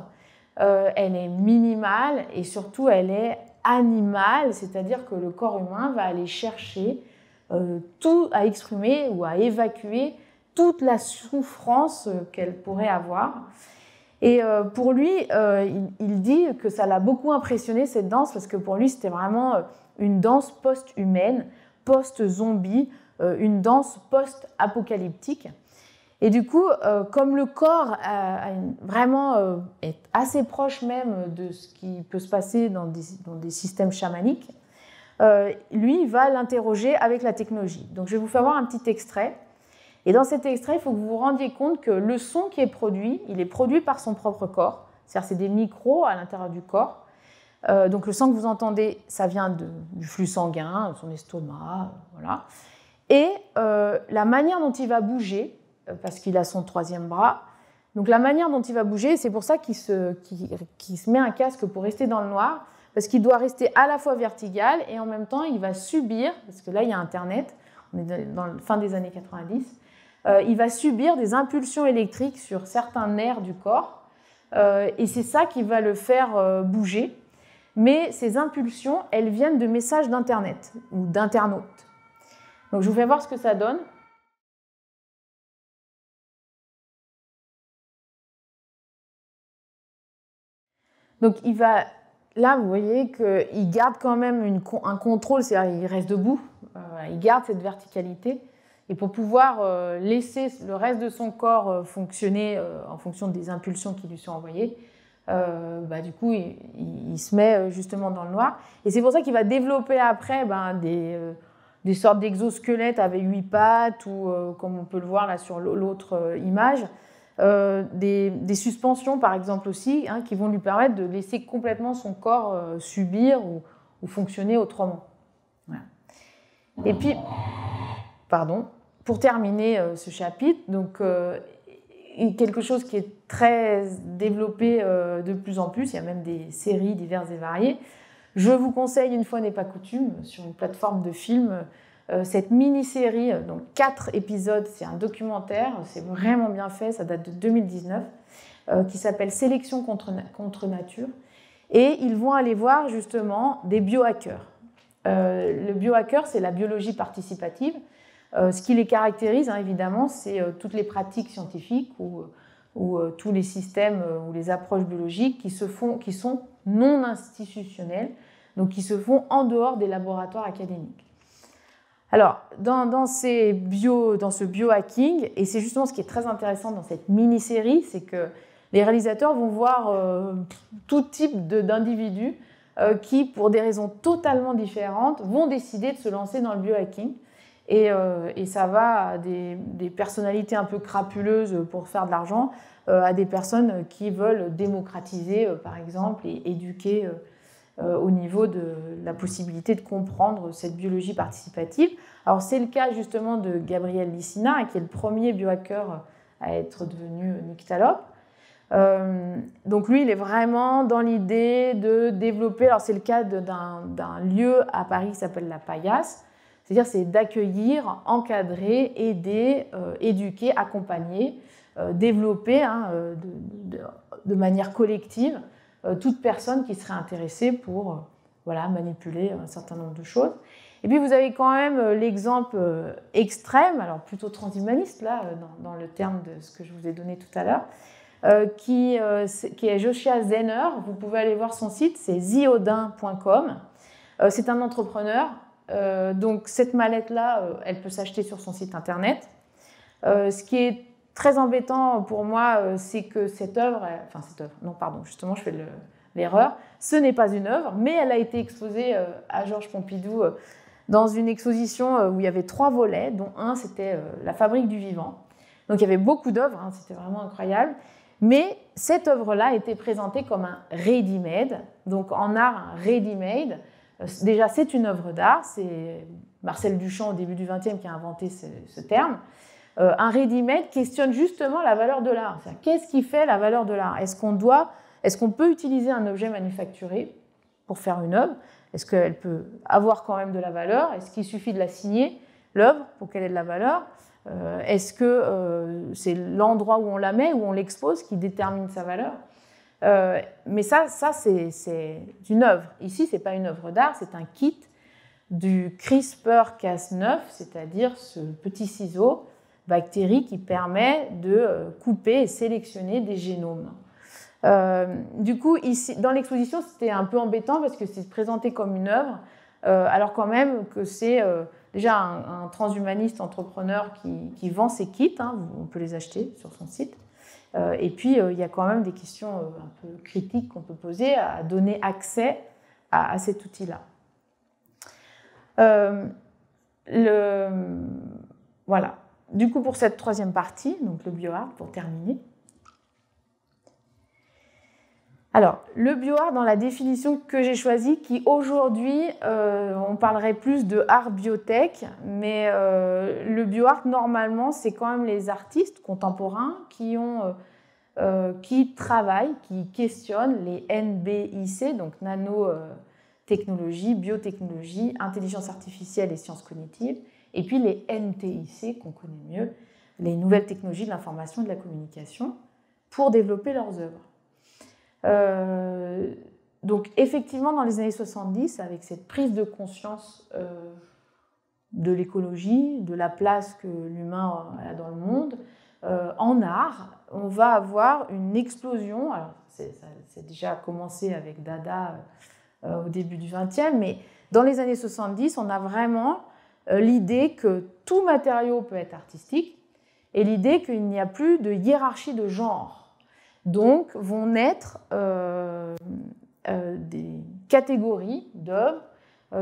elle est minimale et surtout elle est animale, c'est-à-dire que le corps humain va aller chercher tout à exprimer ou à évacuer toute la souffrance qu'elle pourrait avoir. Et pour lui, il dit que ça l'a beaucoup impressionné cette danse parce que pour lui c'était vraiment une danse post-humaine, post-zombie, une danse post-apocalyptique. Et du coup, comme le corps vraiment est assez proche même de ce qui peut se passer dans des systèmes chamaniques, lui, il va l'interroger avec la technologie. Donc je vais vous faire voir un petit extrait. Et dans cet extrait, il faut que vous vous rendiez compte que le son qui est produit, il est produit par son propre corps. C'est-à-dire c'est des micros à l'intérieur du corps. Donc le son que vous entendez, ça vient du flux sanguin, son estomac, voilà. Et la manière dont il va bouger, parce qu'il a son 3e bras, donc la manière dont il va bouger, c'est pour ça qu'il se met un casque pour rester dans le noir, parce qu'il doit rester à la fois vertical et en même temps il va subir, parce que là il y a Internet, on est dans la fin des années 90, il va subir des impulsions électriques sur certains nerfs du corps, et c'est ça qui va le faire bouger. Mais ces impulsions, elles viennent de messages d'Internet ou d'internautes. Donc je vous fais voir ce que ça donne. Donc il va, là vous voyez qu'il garde quand même un contrôle, c'est-à-dire il reste debout, il garde cette verticalité. Et pour pouvoir laisser le reste de son corps fonctionner en fonction des impulsions qui lui sont envoyées, du coup, il se met justement dans le noir. Et c'est pour ça qu'il va développer après des sortes d'exosquelettes avec 8 pattes ou, comme on peut le voir là sur l'autre image, des suspensions par exemple aussi, hein, qui vont lui permettre de laisser complètement son corps subir ou fonctionner autrement. Voilà. Et puis, pour terminer ce chapitre, donc quelque chose qui est très développé de plus en plus, il y a même des séries diverses et variées. Je vous conseille, une fois n'est pas coutume, sur une plateforme de films, cette mini-série, donc 4 épisodes, c'est un documentaire, c'est vraiment bien fait, ça date de 2019, qui s'appelle Sélection contre nature. Et ils vont aller voir justement des biohackers. Le biohacker, c'est la biologie participative. Ce qui les caractérise, hein, évidemment, c'est toutes les pratiques scientifiques ou tous les systèmes ou les approches biologiques qui sont non institutionnelles, donc qui se font en dehors des laboratoires académiques. Alors, dans ce biohacking, et c'est justement ce qui est très intéressant dans cette mini-série, c'est que les réalisateurs vont voir tout type d'individus qui, pour des raisons totalement différentes, vont décider de se lancer dans le biohacking. Et ça va à des personnalités un peu crapuleuses pour faire de l'argent, à des personnes qui veulent démocratiser, par exemple, et éduquer au niveau de la possibilité de comprendre cette biologie participative. Alors c'est le cas justement de Gabriel Licina, qui est le premier biohacker à être devenu nyctalope. Donc lui, il est vraiment dans l'idée de développer, alors c'est le cas d'un lieu à Paris qui s'appelle la Paillasse, c'est-à-dire c'est d'accueillir, encadrer, aider, éduquer, accompagner, développer de manière collective toute personne qui serait intéressée pour manipuler un certain nombre de choses. Et puis vous avez quand même l'exemple extrême, alors plutôt transhumaniste là, dans le terme de ce que je vous ai donné tout à l'heure, qui est Joshua Zenner. Vous pouvez aller voir son site, c'est ziodin.com. C'est un entrepreneur. Donc cette mallette-là, elle peut s'acheter sur son site internet. Ce qui est très embêtant pour moi, c'est que justement je fais l'erreur, ce n'est pas une œuvre, mais elle a été exposée à Georges Pompidou dans une exposition où il y avait 3 volets, dont un c'était la fabrique du vivant. Donc il y avait beaucoup d'œuvres, hein, c'était vraiment incroyable, mais cette œuvre-là a été présentée comme un ready-made, donc en art un ready-made. Déjà, c'est une œuvre d'art, c'est Marcel Duchamp au début du XXe qui a inventé ce terme. Un ready-made questionne justement la valeur de l'art. Qu'est-ce qui fait la valeur de l'art? Est-ce qu'on doit Est-ce qu'on peut utiliser un objet manufacturé pour faire une œuvre? Est-ce qu'elle peut avoir quand même de la valeur? Est-ce qu'il suffit de la signer, l'œuvre, pour qu'elle ait de la valeur? Est-ce que c'est l'endroit où on la met, où on l'expose, qui détermine sa valeur? Mais ça c'est une œuvre. Ici, ce n'est pas une œuvre d'art, c'est un kit du CRISPR-Cas9, c'est-à-dire ce petit ciseau bactérie qui permet de couper et sélectionner des génomes. Du coup, ici, dans l'exposition, c'était un peu embêtant parce que c'est présenté comme une œuvre, alors quand même que c'est déjà un transhumaniste entrepreneur qui vend ses kits, hein, on peut les acheter sur son site. Et puis, il y a quand même des questions un peu critiques qu'on peut poser à donner accès à cet outil-là. Voilà. Du coup, pour cette troisième partie, donc le bioart, pour terminer. Alors, le bioart, dans la définition que j'ai choisie, qui aujourd'hui, on parlerait plus de art biotech, mais le bioart, normalement, c'est quand même les artistes contemporains qui travaillent, qui questionnent les NBIC, donc nanotechnologie, biotechnologie, intelligence artificielle et sciences cognitives, et puis les NTIC, qu'on connaît mieux, les nouvelles technologies de l'information et de la communication, pour développer leurs œuvres. Donc effectivement, dans les années 70, avec cette prise de conscience de l'écologie, de la place que l'humain a dans le monde, en art, on va avoir une explosion. Alors, c'est déjà commencé avec Dada au début du XXe, mais dans les années 70, on a vraiment l'idée que tout matériau peut être artistique et l'idée qu'il n'y a plus de hiérarchie de genre. Donc, vont naître des catégories d'œuvres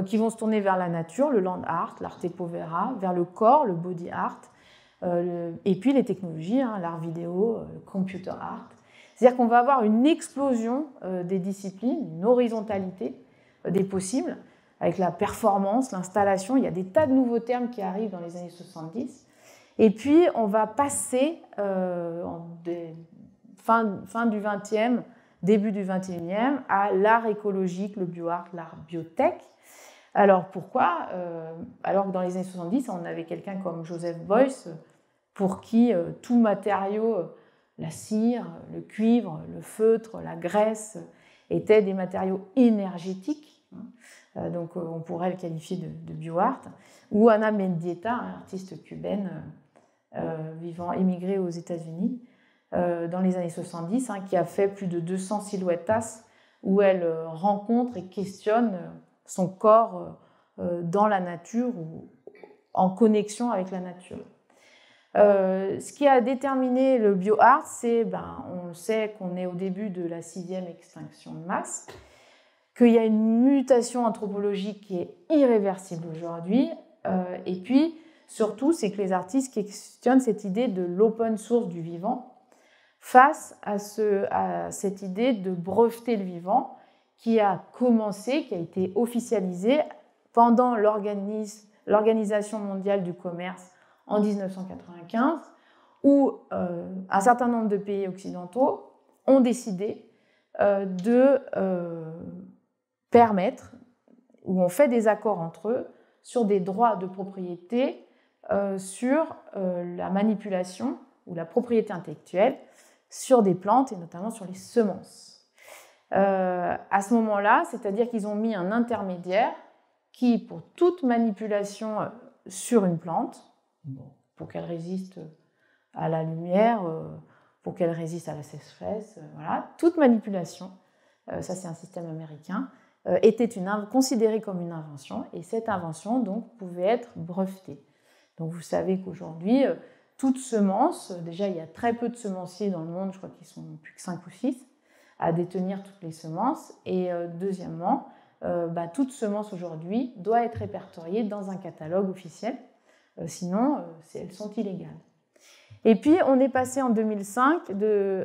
qui vont se tourner vers la nature, le land art, l'arte povera, vers le corps, le body art, et puis les technologies, hein, l'art vidéo, le computer art. C'est-à-dire qu'on va avoir une explosion des disciplines, une horizontalité des possibles, avec la performance, l'installation. Il y a des tas de nouveaux termes qui arrivent dans les années 70. Et puis, on va passer fin du XXe, début du XXIe, à l'art écologique, le bioart, l'art biotech. Alors pourquoi? Alors que dans les années 70, on avait quelqu'un comme Joseph Beuys, pour qui tout matériau, la cire, le cuivre, le feutre, la graisse, étaient des matériaux énergétiques. Donc on pourrait le qualifier de bioart. Ou Ana Mendieta, artiste cubaine émigrée aux États-Unis, dans les années 70, hein, qui a fait plus de 200 silhouettas où elle rencontre et questionne son corps dans la nature ou en connexion avec la nature. Ce qui a déterminé le bioart, c'est, on sait qu'on est au début de la 6e extinction de masse, qu'il y a une mutation anthropologique qui est irréversible aujourd'hui, et puis surtout, c'est que les artistes questionnent cette idée de l'open source du vivant, face à cette idée de breveter le vivant qui a commencé, qui a été officialisée pendant l'Organisation mondiale du commerce en 1995, où un certain nombre de pays occidentaux ont décidé de permettre, où on fait des accords entre eux, sur des droits de propriété, sur la manipulation ou la propriété intellectuelle, sur des plantes et notamment sur les semences. À ce moment-là, c'est-à-dire qu'ils ont mis un intermédiaire qui, pour toute manipulation sur une plante, pour qu'elle résiste à la lumière, pour qu'elle résiste à la sécheresse, voilà, toute manipulation, ça c'est un système américain, était considérée comme une invention, et cette invention donc pouvait être brevetée. Donc vous savez qu'aujourd'hui, toute semence, déjà il y a très peu de semenciers dans le monde, je crois qu'ils sont plus que 5 ou 6, à détenir toutes les semences. Et deuxièmement, toute semence aujourd'hui doit être répertoriée dans un catalogue officiel, sinon elles sont illégales. Et puis on est passé en 2005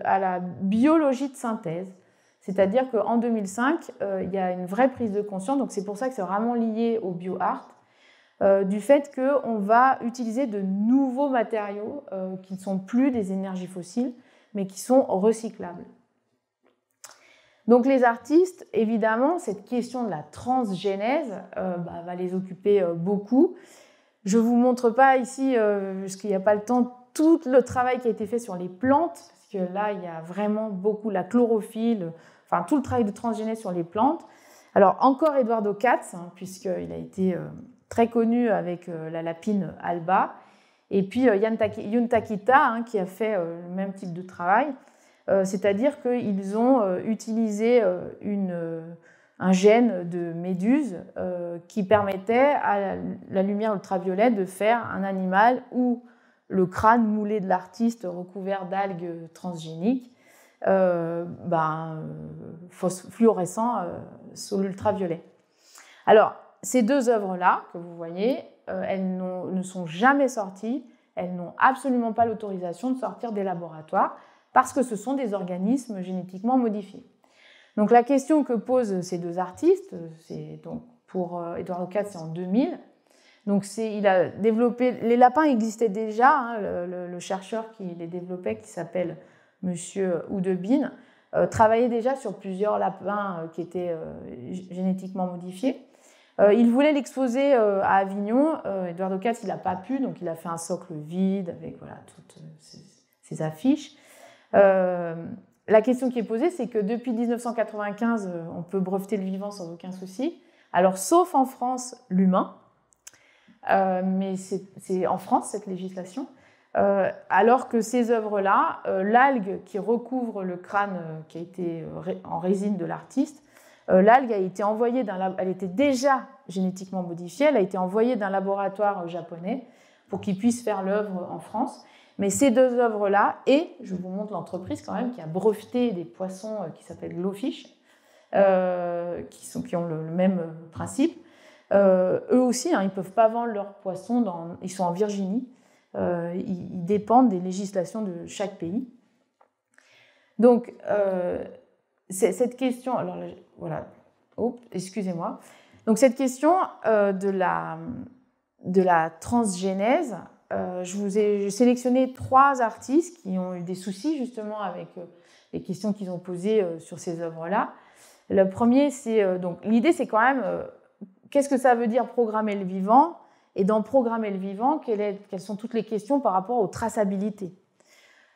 à la biologie de synthèse, c'est-à-dire qu'en 2005, il y a une vraie prise de conscience, donc c'est pour ça que c'est vraiment lié au bioart, du fait qu'on va utiliser de nouveaux matériaux qui ne sont plus des énergies fossiles, mais qui sont recyclables. Donc les artistes, évidemment, cette question de la transgénèse va les occuper beaucoup. Je ne vous montre pas ici, parce qu'il n'y a pas le temps, tout le travail qui a été fait sur les plantes, parce que là, il y a vraiment beaucoup la chlorophylle, enfin tout le travail de transgénèse sur les plantes. Alors encore Eduardo Katz, puisqu'il a été très connu avec la lapine alba, et puis Jun Takita, qui a fait le même type de travail, c'est-à-dire qu'ils ont utilisé un gène de méduse qui permettait à la lumière ultraviolette de faire un animal où le crâne moulé de l'artiste recouvert d'algues transgéniques fluorescent sous l'ultraviolet. Alors, ces deux œuvres-là, que vous voyez, elles ne sont jamais sorties, elles n'ont absolument pas l'autorisation de sortir des laboratoires parce que ce sont des organismes génétiquement modifiés. Donc la question que posent ces deux artistes, c'est donc pour Eduardo Katz, c'est en 2000. Donc il a développé, les lapins existaient déjà, le chercheur qui les développait, qui s'appelle Monsieur Oudebine, travaillait déjà sur plusieurs lapins qui étaient génétiquement modifiés. Il voulait l'exposer à Avignon. Eduardo Katz, il n'a pas pu, donc il a fait un socle vide avec toutes ces affiches. La question qui est posée, c'est que depuis 1995, on peut breveter le vivant sans aucun souci. Alors, sauf en France, l'humain, mais c'est en France cette législation. Alors que ces œuvres-là, l'algue qui recouvre le crâne qui a été en résine de l'artiste, l'algue a été envoyée elle était déjà génétiquement modifiée, elle a été envoyée d'un laboratoire japonais pour qu'il puisse faire l'œuvre en France. Mais ces deux œuvres-là, et je vous montre l'entreprise quand même qui a breveté des poissons qui s'appellent Glowfish, qui ont le même principe. Eux aussi, ils ne peuvent pas vendre leurs poissons, ils sont en Virginie, ils dépendent des législations de chaque pays. Donc, cette question, alors voilà, excusez-moi. Donc cette question de la transgénèse, j'ai sélectionné 3 artistes qui ont eu des soucis justement avec les questions qu'ils ont posées sur ces œuvres-là. Le premier, donc l'idée, c'est quand même qu'est-ce que ça veut dire programmer le vivant, et dans programmer le vivant, quelles sont toutes les questions par rapport aux traçabilités.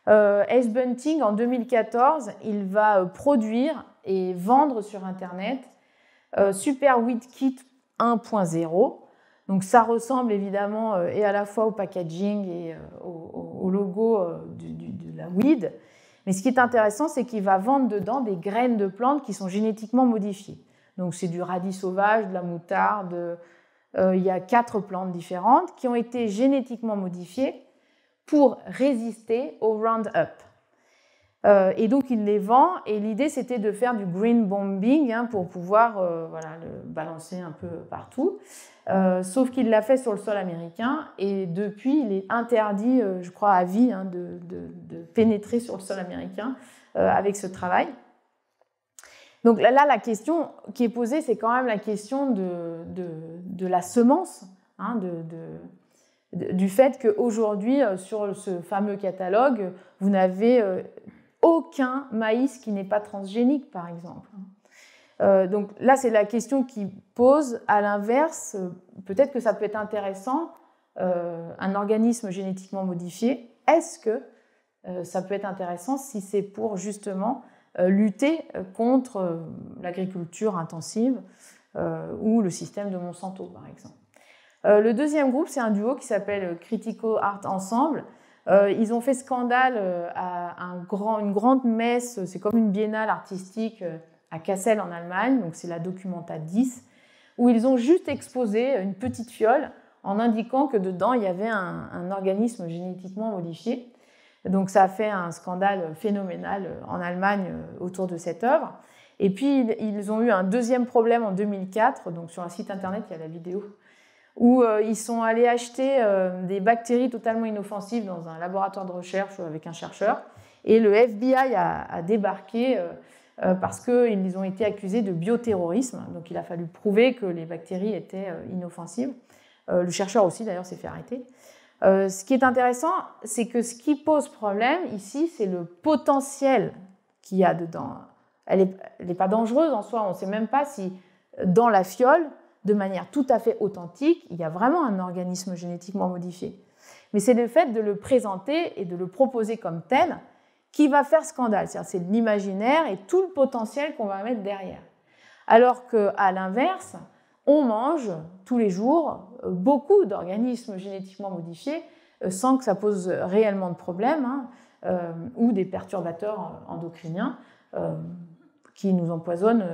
Ace Bunting, en 2014, il va produire et vendre sur Internet Super Weed Kit 1.0. Donc ça ressemble évidemment et à la fois au packaging et au logo de la weed. Mais ce qui est intéressant, c'est qu'il va vendre dedans des graines de plantes qui sont génétiquement modifiées. Donc c'est du radis sauvage, de la moutarde. Il y a 4 plantes différentes qui ont été génétiquement modifiées pour résister au Roundup. Et donc il les vend, et l'idée c'était de faire du green bombing pour pouvoir le balancer un peu partout. Sauf qu'il l'a fait sur le sol américain, et depuis il est interdit, je crois à vie, de pénétrer sur le sol américain avec ce travail. Donc là, la question qui est posée, c'est quand même la question de la semence, du fait qu'aujourd'hui, sur ce fameux catalogue, vous n'avez aucun maïs qui n'est pas transgénique, par exemple. Donc là, c'est la question qui pose. À l'inverse, peut-être que ça peut être intéressant, un organisme génétiquement modifié, est-ce que ça peut être intéressant si c'est pour justement lutter contre l'agriculture intensive ou le système de Monsanto, par exemple. Le deuxième groupe, c'est un duo qui s'appelle Critical Art Ensemble. Ils ont fait scandale à une grande messe, c'est comme une biennale artistique à Kassel en Allemagne, donc c'est la Documenta 10, où ils ont juste exposé une petite fiole en indiquant que dedans il y avait un organisme génétiquement modifié. Donc ça a fait un scandale phénoménal en Allemagne autour de cette œuvre. Et puis ils ont eu un deuxième problème en 2004, donc sur un site internet il y a la vidéo, où ils sont allés acheter des bactéries totalement inoffensives dans un laboratoire de recherche avec un chercheur, et le FBI a débarqué parce qu'ils ont été accusés de bioterrorisme, donc il a fallu prouver que les bactéries étaient inoffensives. Le chercheur aussi d'ailleurs s'est fait arrêter. Ce qui est intéressant, c'est que ce qui pose problème ici, c'est le potentiel qu'il y a dedans. elle n'est pas dangereuse en soi. On ne sait même pas si dans la fiole, de manière tout à fait authentique, il y a vraiment un organisme génétiquement modifié. Mais c'est le fait de le présenter et de le proposer comme tel qui va faire scandale. C'est l'imaginaire et tout le potentiel qu'on va mettre derrière. Alors qu'à l'inverse, on mange tous les jours beaucoup d'organismes génétiquement modifiés sans que ça pose réellement de problème, ou des perturbateurs endocriniens qui nous empoisonnent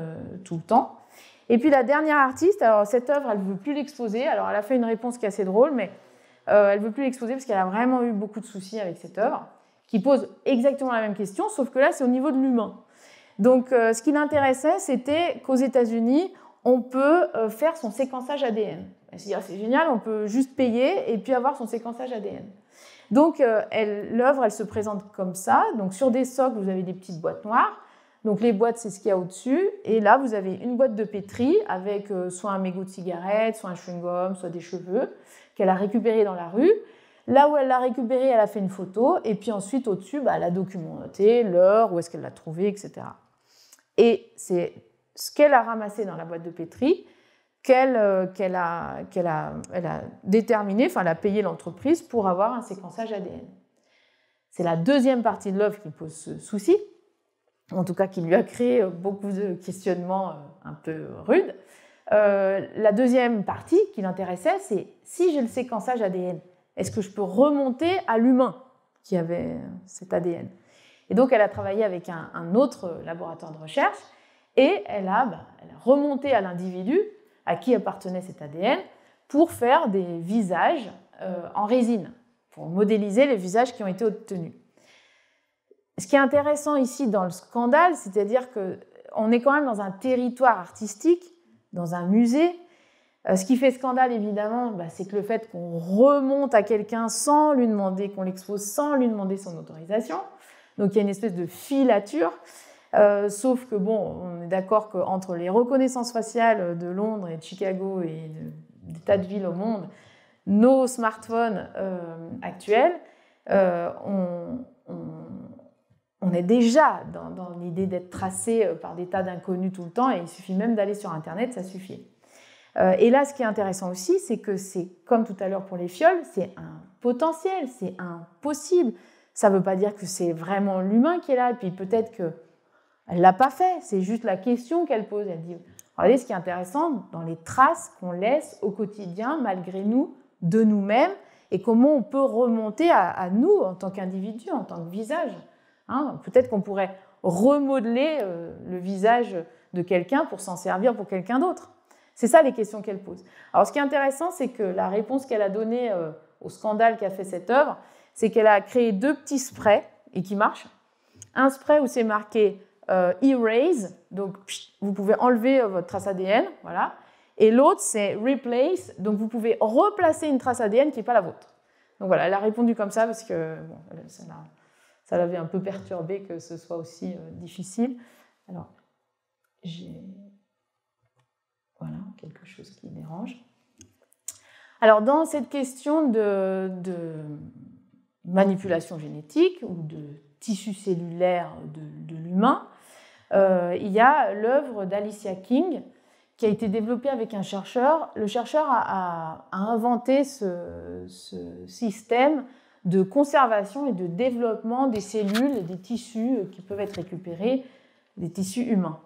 tout le temps. Et puis la dernière artiste, alors cette œuvre, elle ne veut plus l'exposer. Alors elle a fait une réponse qui est assez drôle, mais elle ne veut plus l'exposer parce qu'elle a vraiment eu beaucoup de soucis avec cette œuvre, qui pose exactement la même question, sauf que là, c'est au niveau de l'humain. Donc ce qui l'intéressait, c'était qu'aux États-Unis, on peut faire son séquençage ADN. C'est-à-dire, c'est génial, on peut juste payer et puis avoir son séquençage ADN. Donc l'œuvre, elle se présente comme ça. Donc sur des socles, vous avez des petites boîtes noires. Donc les boîtes, c'est ce qu'il y a au-dessus. Et là, vous avez une boîte de pétri avec soit un mégot de cigarette, soit un chewing-gum, soit des cheveux qu'elle a récupérés dans la rue. Là où elle l'a récupéré, elle a fait une photo. Et puis ensuite, au-dessus, elle a documenté l'heure, où est-ce qu'elle l'a trouvé, etc. Et c'est ce qu'elle a ramassé dans la boîte de pétri qu'elle a déterminé, enfin, elle a payé l'entreprise pour avoir un séquençage ADN. C'est la deuxième partie de l'œuvre qui pose ce souci, en tout cas qui lui a créé beaucoup de questionnements un peu rudes. La deuxième partie qui l'intéressait, c'est si j'ai le séquençage ADN, est-ce que je peux remonter à l'humain qui avait cet ADN? Et donc elle a travaillé avec un autre laboratoire de recherche et elle a remonté à l'individu à qui appartenait cet ADN pour faire des visages en résine, pour modéliser les visages qui ont été obtenus. Ce qui est intéressant ici dans le scandale, c'est-à-dire qu'on est quand même dans un territoire artistique, dans un musée. Ce qui fait scandale, évidemment, c'est que le fait qu'on remonte à quelqu'un sans lui demander, qu'on l'expose sans lui demander son autorisation. Donc il y a une espèce de filature. Sauf que, bon, on est d'accord qu'entre les reconnaissances faciales de Londres et de Chicago et des tas de villes au monde, nos smartphones actuels, on est déjà dans l'idée d'être tracé par des tas d'inconnus tout le temps, et il suffit même d'aller sur Internet, ça suffit. Et là, ce qui est intéressant aussi, c'est que c'est, comme tout à l'heure pour les fioles, c'est un potentiel, c'est un possible. Ça ne veut pas dire que c'est vraiment l'humain qui est là, et puis peut-être qu'elle ne l'a pas fait, c'est juste la question qu'elle pose. Elle dit, regardez ce qui est intéressant dans les traces qu'on laisse au quotidien, malgré nous, de nous-mêmes, et comment on peut remonter à nous en tant qu'individu, en tant que visage. Peut-être qu'on pourrait remodeler le visage de quelqu'un pour s'en servir pour quelqu'un d'autre. C'est ça les questions qu'elle pose. Alors ce qui est intéressant, c'est que la réponse qu'elle a donnée au scandale qu'a fait cette œuvre, c'est qu'elle a créé 2 petits sprays, et qui marchent. Un spray où c'est marqué Erase, donc vous pouvez enlever votre trace ADN, voilà. Et l'autre, c'est Replace, donc vous pouvez replacer une trace ADN qui n'est pas la vôtre. Donc voilà, elle a répondu comme ça parce que bon, ça l'avait un peu perturbé que ce soit aussi difficile. Alors, j'ai... Voilà, quelque chose qui dérange. Alors, dans cette question de manipulation génétique ou de tissu cellulaire de l'humain, il y a l'œuvre d'Alicia King qui a été développée avec un chercheur. Le chercheur a inventé ce système de conservation et de développement des cellules et des tissus qui peuvent être récupérés, des tissus humains.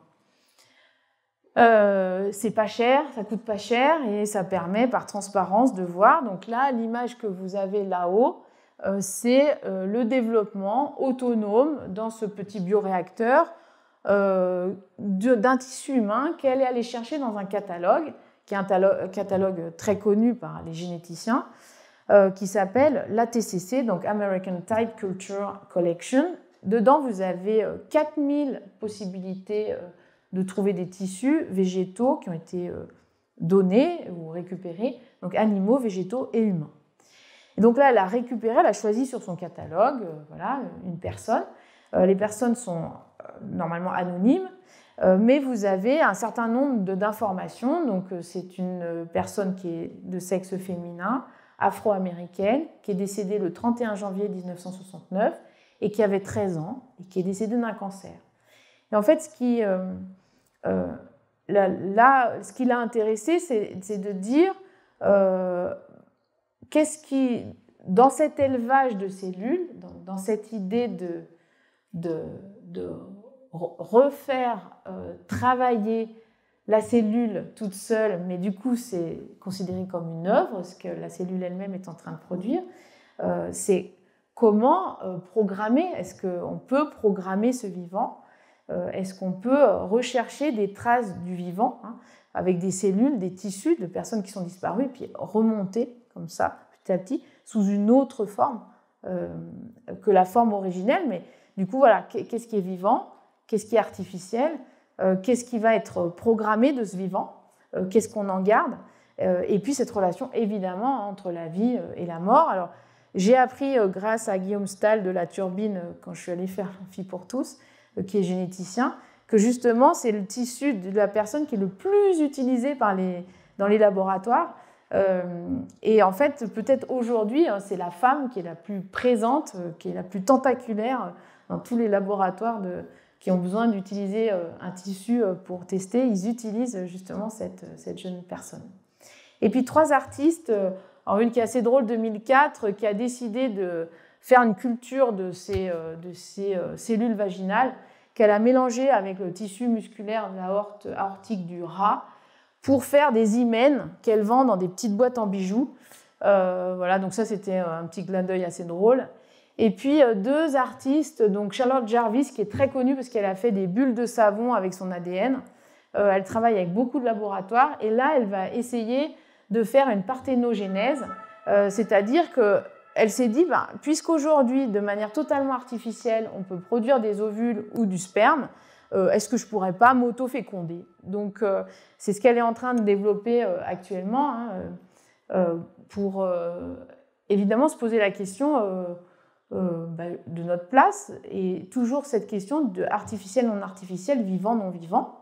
C'est pas cher, ça coûte pas cher et ça permet par transparence de voir. Donc là, l'image que vous avez là-haut, c'est le développement autonome dans ce petit bioréacteur d'un tissu humain qu'elle est allée chercher dans un catalogue, qui est un catalogue très connu par les généticiens, qui s'appelle l'ATCC, donc American Type Culture Collection. Dedans, vous avez 4000 possibilités de trouver des tissus végétaux qui ont été donnés ou récupérés, donc animaux, végétaux et humains. Et donc là, elle a récupéré, elle a choisi sur son catalogue voilà, une personne. Les personnes sont normalement anonymes, mais vous avez un certain nombre d'informations. Donc c'est une personne qui est de sexe féminin, afro-américaine, qui est décédée le 31 janvier 1969 et qui avait 13 ans et qui est décédée d'un cancer. Et en fait, ce qui l'a intéressé, c'est de dire qu'est-ce qui, dans cet élevage de cellules, dans cette idée de refaire travailler la cellule toute seule, mais du coup c'est considéré comme une œuvre, ce que la cellule elle-même est en train de produire, c'est comment programmer, est-ce qu'on peut programmer ce vivant, est-ce qu'on peut rechercher des traces du vivant, hein, avec des cellules, des tissus de personnes qui sont disparues, et puis remonter comme ça, petit à petit, sous une autre forme que la forme originelle, mais du coup voilà, qu'est-ce qui est vivant, qu'est-ce qui est artificiel, qu'est-ce qui va être programmé de ce vivant, qu'est-ce qu'on en garde, et puis cette relation évidemment entre la vie et la mort. Alors j'ai appris grâce à Guillaume Stahl de la Turbine quand je suis allée faire l'Amphi pour tous, qui est généticien, que justement c'est le tissu de la personne qui est le plus utilisé dans les laboratoires. Et en fait, peut-être aujourd'hui, c'est la femme qui est la plus présente, qui est la plus tentaculaire dans tous les laboratoires qui ont besoin d'utiliser un tissu pour tester. Ils utilisent justement cette jeune personne. Et puis 3 artistes, alors une qui est assez drôle, 2004, qui a décidé de faire une culture de ces cellules vaginales qu'elle a mélangées avec le tissu musculaire de l'aorte aortique du rat pour faire des hymens qu'elle vend dans des petites boîtes en bijoux. Voilà, donc ça c'était un petit clin d'œil assez drôle. Et puis 2 artistes, donc Charlotte Jarvis qui est très connue parce qu'elle a fait des bulles de savon avec son ADN. Elle travaille avec beaucoup de laboratoires et là elle va essayer de faire une parthénogénèse, c'est-à-dire qu'elle s'est dit, puisqu'aujourd'hui de manière totalement artificielle on peut produire des ovules ou du sperme, est-ce que je ne pourrais pas m'auto-féconder? Donc c'est ce qu'elle est en train de développer actuellement, hein, pour évidemment se poser la question de notre place, et toujours cette question de artificiel, non artificiel, vivant, non vivant,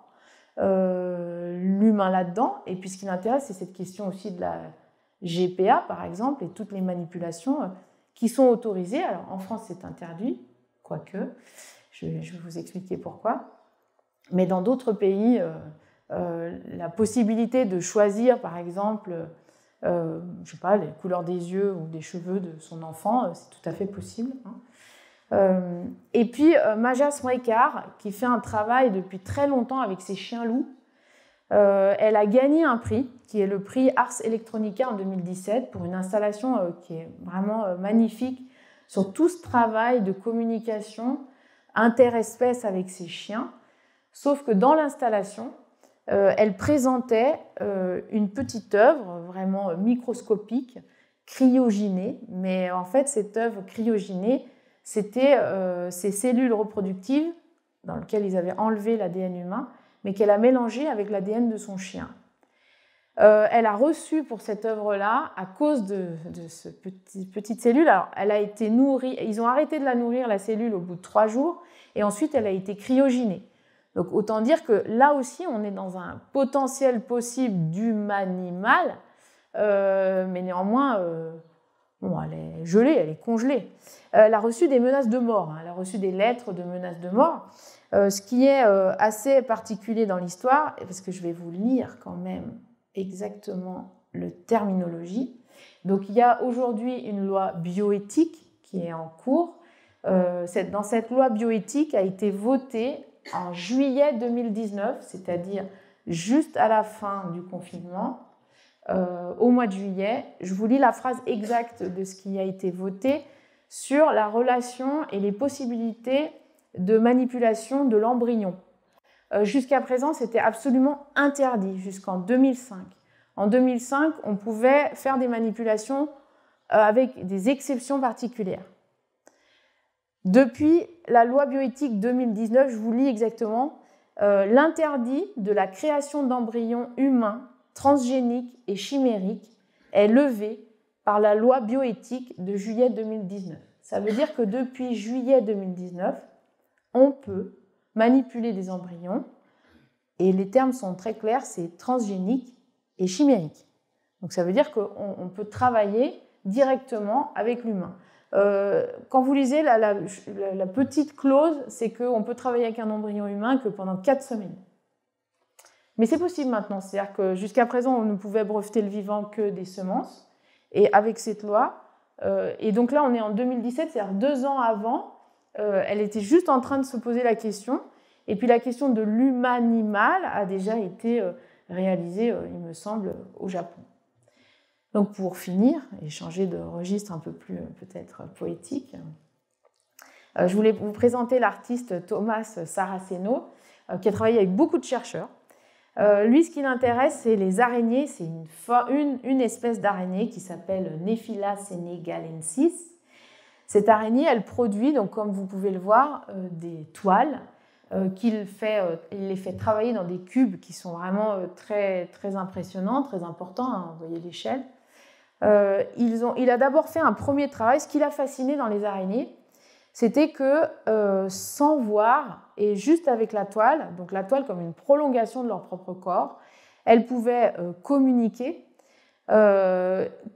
l'humain là-dedans. Et puis ce qui l'intéresse, c'est cette question aussi de la GPA, par exemple, et toutes les manipulations qui sont autorisées. Alors en France, c'est interdit, quoique, je vais vous expliquer pourquoi. Mais dans d'autres pays, la possibilité de choisir, par exemple, je sais pas, les couleurs des yeux ou des cheveux de son enfant, c'est tout à fait possible. Et puis Maja Smrekar, qui fait un travail depuis très longtemps avec ses chiens-loups, elle a gagné un prix, qui est le prix Ars Electronica en 2017, pour une installation qui est vraiment magnifique sur tout ce travail de communication interespèce avec ses chiens. Sauf que dans l'installation, elle présentait une petite œuvre vraiment microscopique, cryogénée, mais en fait cette œuvre cryogénée, c'était ces cellules reproductives dans lesquelles ils avaient enlevé l'ADN humain, mais qu'elle a mélangé avec l'ADN de son chien. Elle a reçu pour cette œuvre-là, à cause de cette petite cellule, alors elle a été nourrie, ils ont arrêté de la nourrir, la cellule, au bout de 3 jours, et ensuite elle a été cryogénée. Donc autant dire que là aussi, on est dans un potentiel possible d'humanimal, mais néanmoins, elle est gelée, elle est congelée. Elle a reçu des menaces de mort, elle a reçu des lettres de menaces de mort, ce qui est assez particulier dans l'histoire, parce que je vais vous lire quand même exactement la terminologie. Donc il y a aujourd'hui une loi bioéthique qui est en cours. Dans cette loi bioéthique a été votée en juillet 2019, c'est-à-dire juste à la fin du confinement, au mois de juillet. Je vous lis la phrase exacte de ce qui a été voté sur la relation et les possibilités de manipulation de l'embryon. Jusqu'à présent, c'était absolument interdit, jusqu'en 2005. En 2005, on pouvait faire des manipulations avec des exceptions particulières. Depuis la loi bioéthique 2019, je vous lis exactement, l'interdit de la création d'embryons humains, transgéniques et chimériques est levé par la loi bioéthique de juillet 2019. Ça veut dire que depuis juillet 2019, on peut manipuler des embryons, et les termes sont très clairs, c'est transgénique et chimérique. Donc ça veut dire qu'on peut travailler directement avec l'humain. Quand vous lisez la petite clause, c'est qu'on peut travailler avec un embryon humain que pendant 4 semaines. Mais c'est possible maintenant, c'est-à-dire que jusqu'à présent, on ne pouvait breveter le vivant que des semences. Et avec cette loi, et donc là, on est en 2017, c'est-à-dire 2 ans avant, elle était juste en train de se poser la question. Et puis la question de l'humanimal a déjà été réalisée, il me semble, au Japon. Donc pour finir, et changer de registre un peu plus peut-être poétique, je voulais vous présenter l'artiste Thomas Saraceno, qui a travaillé avec beaucoup de chercheurs. Lui, ce qui l'intéresse, c'est les araignées. C'est une espèce d'araignée qui s'appelle Nephila senegalensis. Cette araignée, elle produit, donc, comme vous pouvez le voir, des toiles il les fait travailler dans des cubes qui sont vraiment très, très impressionnants, très importants, hein, vous voyez l'échelle. Il a d'abord fait un premier travail. Ce qui l'a fasciné dans les araignées, c'était que sans voir, et juste avec la toile, donc la toile comme une prolongation de leur propre corps, elles pouvaient communiquer,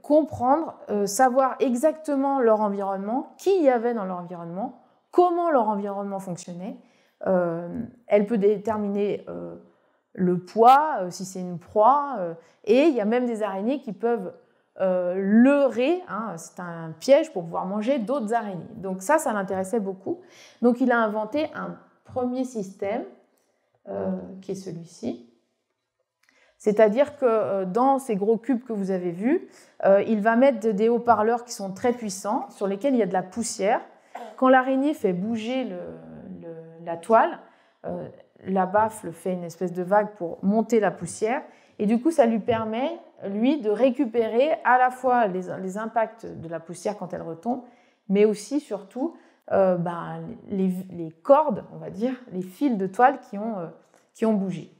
comprendre, savoir exactement leur environnement, qui y avait dans leur environnement, comment leur environnement fonctionnait. Elle peut déterminer le poids, si c'est une proie, et il y a même des araignées qui peuvent leurrer, hein, c'est un piège pour pouvoir manger d'autres araignées. Donc ça l'intéressait beaucoup. Donc il a inventé un premier système qui est celui-ci. C'est-à-dire que dans ces gros cubes que vous avez vus, il va mettre des haut-parleurs qui sont très puissants, sur lesquels il y a de la poussière. Quand l'araignée fait bouger la toile, la baffle fait une espèce de vague pour monter la poussière, et du coup ça lui permet, lui, de récupérer à la fois les impacts de la poussière quand elle retombe, mais aussi, surtout, les cordes, on va dire, les fils de toile qui ont bougé.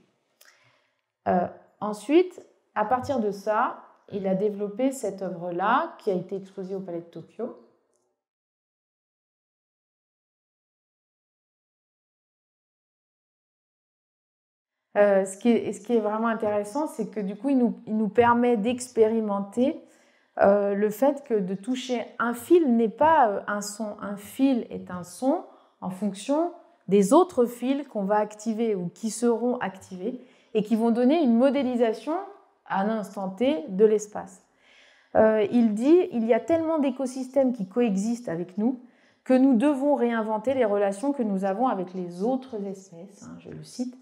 Ensuite, à partir de ça, il a développé cette œuvre-là qui a été exposée au Palais de Tokyo. Ce qui est vraiment intéressant, c'est que du coup, il nous permet d'expérimenter le fait que de toucher un fil n'est pas un son. Un fil est un son en fonction des autres fils qu'on va activer ou qui seront activés et qui vont donner une modélisation à un instant T de l'espace. Il dit il y a tellement d'écosystèmes qui coexistent avec nous que nous devons réinventer les relations que nous avons avec les autres espèces, hein, je le cite.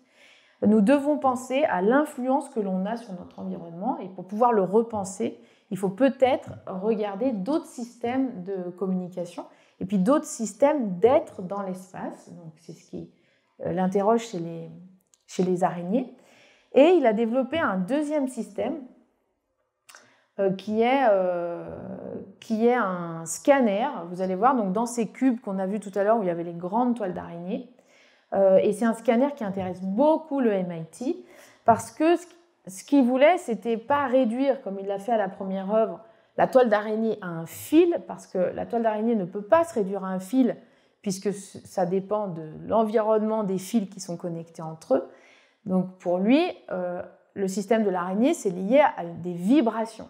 Nous devons penser à l'influence que l'on a sur notre environnement, et pour pouvoir le repenser, il faut peut-être regarder d'autres systèmes de communication et puis d'autres systèmes d'être dans l'espace. Donc c'est ce qui l'interroge chez les araignées. Et il a développé un deuxième système qui est un scanner. Vous allez voir, donc dans ces cubes qu'on a vus tout à l'heure où il y avait les grandes toiles d'araignée, et c'est un scanner qui intéresse beaucoup le MIT parce que ce qu'il voulait, c'était pas réduire, comme il l'a fait à la première œuvre, la toile d'araignée à un fil, parce que la toile d'araignée ne peut pas se réduire à un fil puisque ça dépend de l'environnement des fils qui sont connectés entre eux. Donc pour lui, le système de l'araignée, c'est lié à des vibrations.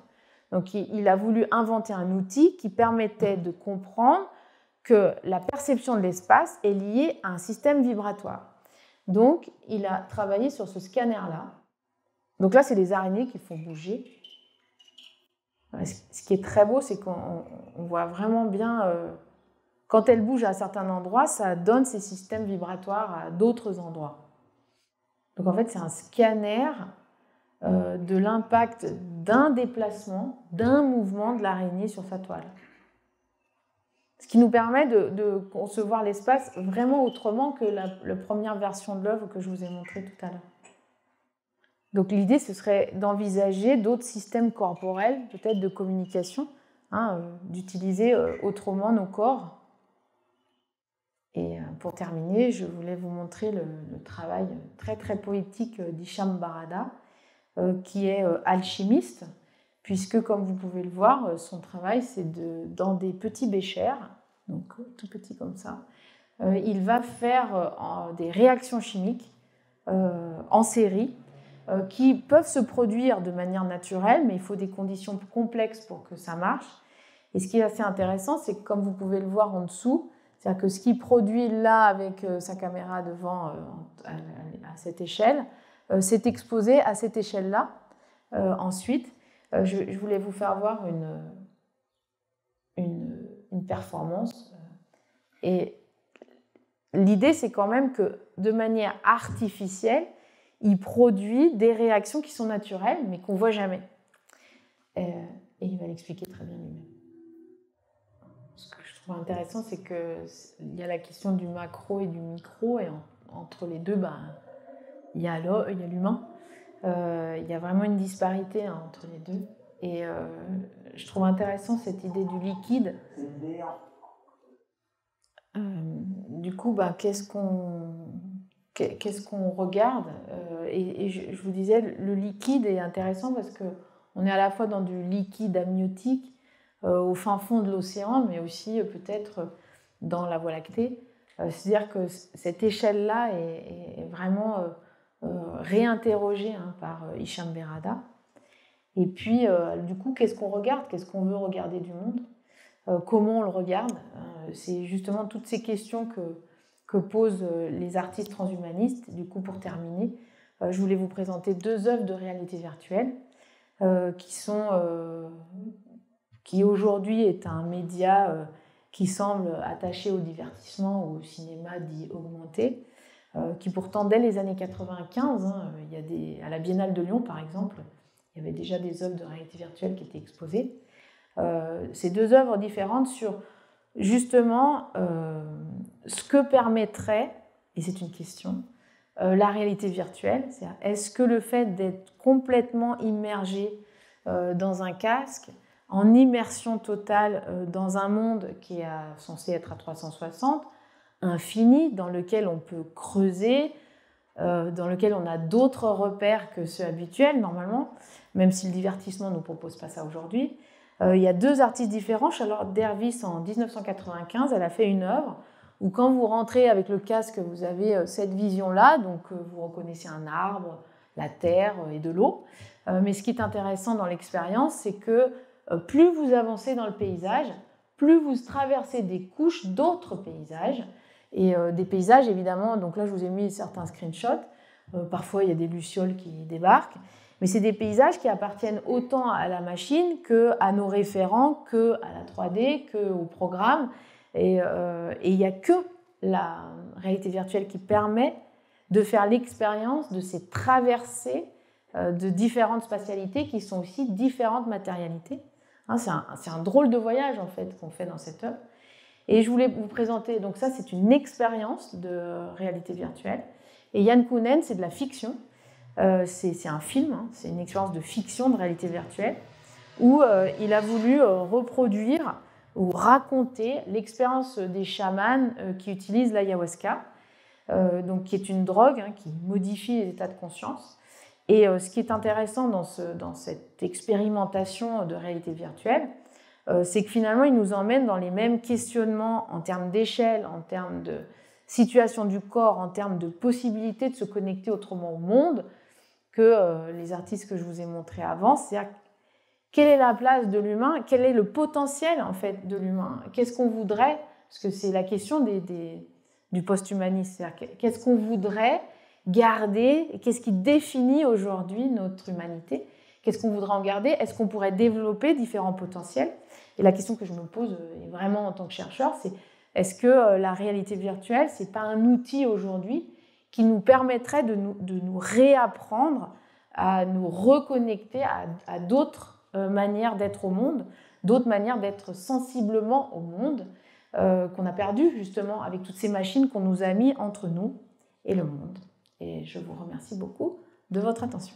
Donc il a voulu inventer un outil qui permettait de comprendre que la perception de l'espace est liée à un système vibratoire. Donc, il a travaillé sur ce scanner-là. Donc là, c'est les araignées qui font bouger. Ce qui est très beau, c'est qu'on voit vraiment bien, quand elles bougent à certains endroits, ça donne ces systèmes vibratoires à d'autres endroits. Donc en fait, c'est un scanner de l'impact d'un déplacement, d'un mouvement de l'araignée sur sa toile. Ce qui nous permet de concevoir l'espace vraiment autrement que la première version de l'œuvre que je vous ai montrée tout à l'heure. Donc l'idée, ce serait d'envisager d'autres systèmes corporels, peut-être de communication, hein, d'utiliser autrement nos corps. Et pour terminer, je voulais vous montrer le travail très très poétique d'Hicham Barada, qui est alchimiste, puisque comme vous pouvez le voir, son travail c'est dans des petits béchers, donc tout petits comme ça, il va faire des réactions chimiques en série qui peuvent se produire de manière naturelle, mais il faut des conditions complexes pour que ça marche. Et ce qui est assez intéressant, c'est que comme vous pouvez le voir en dessous, c'est-à-dire que ce qu'il produit là avec sa caméra devant à cette échelle, c'est exposé à cette échelle-là. Ensuite, je voulais vous faire voir une performance. Et l'idée, c'est quand même que de manière artificielle, il produit des réactions qui sont naturelles, mais qu'on ne voit jamais. Et il va l'expliquer très bien lui-même. Ce que je trouve intéressant, c'est qu'il y a la question du macro et du micro, et entre les deux, il y a l'humain. Il y a vraiment une disparité entre les deux. Et je trouve intéressant cette idée du liquide. Du coup, qu'est-ce qu'on regarde, et je vous disais, le liquide est intéressant parce qu'on est à la fois dans du liquide amniotique au fin fond de l'océan, mais aussi peut-être dans la Voie lactée. C'est-à-dire que cette échelle-là est vraiment réinterrogée par Hicham Berrada. Et puis, du coup, qu'est-ce qu'on regarde? Qu'est-ce qu'on veut regarder du monde? Comment on le regarde? C'est justement toutes ces questions que posent les artistes transhumanistes. Du coup, pour terminer, je voulais vous présenter 2 œuvres de réalité virtuelle qui aujourd'hui est un média qui semble attaché au divertissement ou au cinéma dit augmenté, qui pourtant, dès les années 95, à la Biennale de Lyon, par exemple, il y avait déjà des œuvres de réalité virtuelle qui étaient exposées. Ces 2 œuvres différentes sur justement ce que permettrait, et c'est une question, la réalité virtuelle. C'est-à-dire, est-ce que le fait d'être complètement immergé dans un casque, en immersion totale dans un monde qui est censé être à 360, infini, dans lequel on peut creuser, dans lequel on a d'autres repères que ceux habituels normalement, même si le divertissement ne nous propose pas ça aujourd'hui. Il y a 2 artistes différents. Charlotte Dervis, en 1995, elle a fait une œuvre où quand vous rentrez avec le casque, vous avez cette vision-là, donc vous reconnaissez un arbre, la terre et de l'eau. Mais ce qui est intéressant dans l'expérience, c'est que plus vous avancez dans le paysage, plus vous traversez des couches d'autres paysages, et des paysages évidemment, donc là je vous ai mis certains screenshots, parfois il y a des lucioles qui débarquent, mais c'est des paysages qui appartiennent autant à la machine qu'à nos référents, qu'à la 3D, qu'au programme. Et il n'y a que la réalité virtuelle qui permet de faire l'expérience de ces traversées de différentes spatialités qui sont aussi différentes matérialités. C'est un drôle de voyage en fait qu'on fait dans cette œuvre. Et je voulais vous présenter, donc ça c'est une expérience de réalité virtuelle. Et Yann Kounen, c'est de la fiction. C'est un film, c'est une expérience de fiction de réalité virtuelle où il a voulu reproduire ou raconter l'expérience des chamans qui utilisent l'ayahuasca, donc qui est une drogue qui modifie les états de conscience. Et ce qui est intéressant dans cette expérimentation de réalité virtuelle, c'est que finalement, il nous emmène dans les mêmes questionnements en termes d'échelle, en termes de situation du corps, en termes de possibilité de se connecter autrement au monde que les artistes que je vous ai montrés avant. C'est-à-dire, quelle est la place de l'humain? Quel est le potentiel en fait de l'humain? Qu'est-ce qu'on voudrait? Parce que c'est la question du post-humanisme. C'est-à-dire, qu'est-ce qu'on voudrait garder et qu'est-ce qui définit aujourd'hui notre humanité? Qu'est-ce qu'on voudrait en garder? Est-ce qu'on pourrait développer différents potentiels? Et la question que je me pose vraiment en tant que chercheur, c'est est-ce que la réalité virtuelle, ce n'est pas un outil aujourd'hui qui nous permettrait de nous réapprendre à nous reconnecter à d'autres manières d'être au monde, d'autres manières d'être sensiblement au monde, qu'on a perdu justement avec toutes ces machines qu'on nous a mis entre nous et le monde. Et je vous remercie beaucoup de votre attention.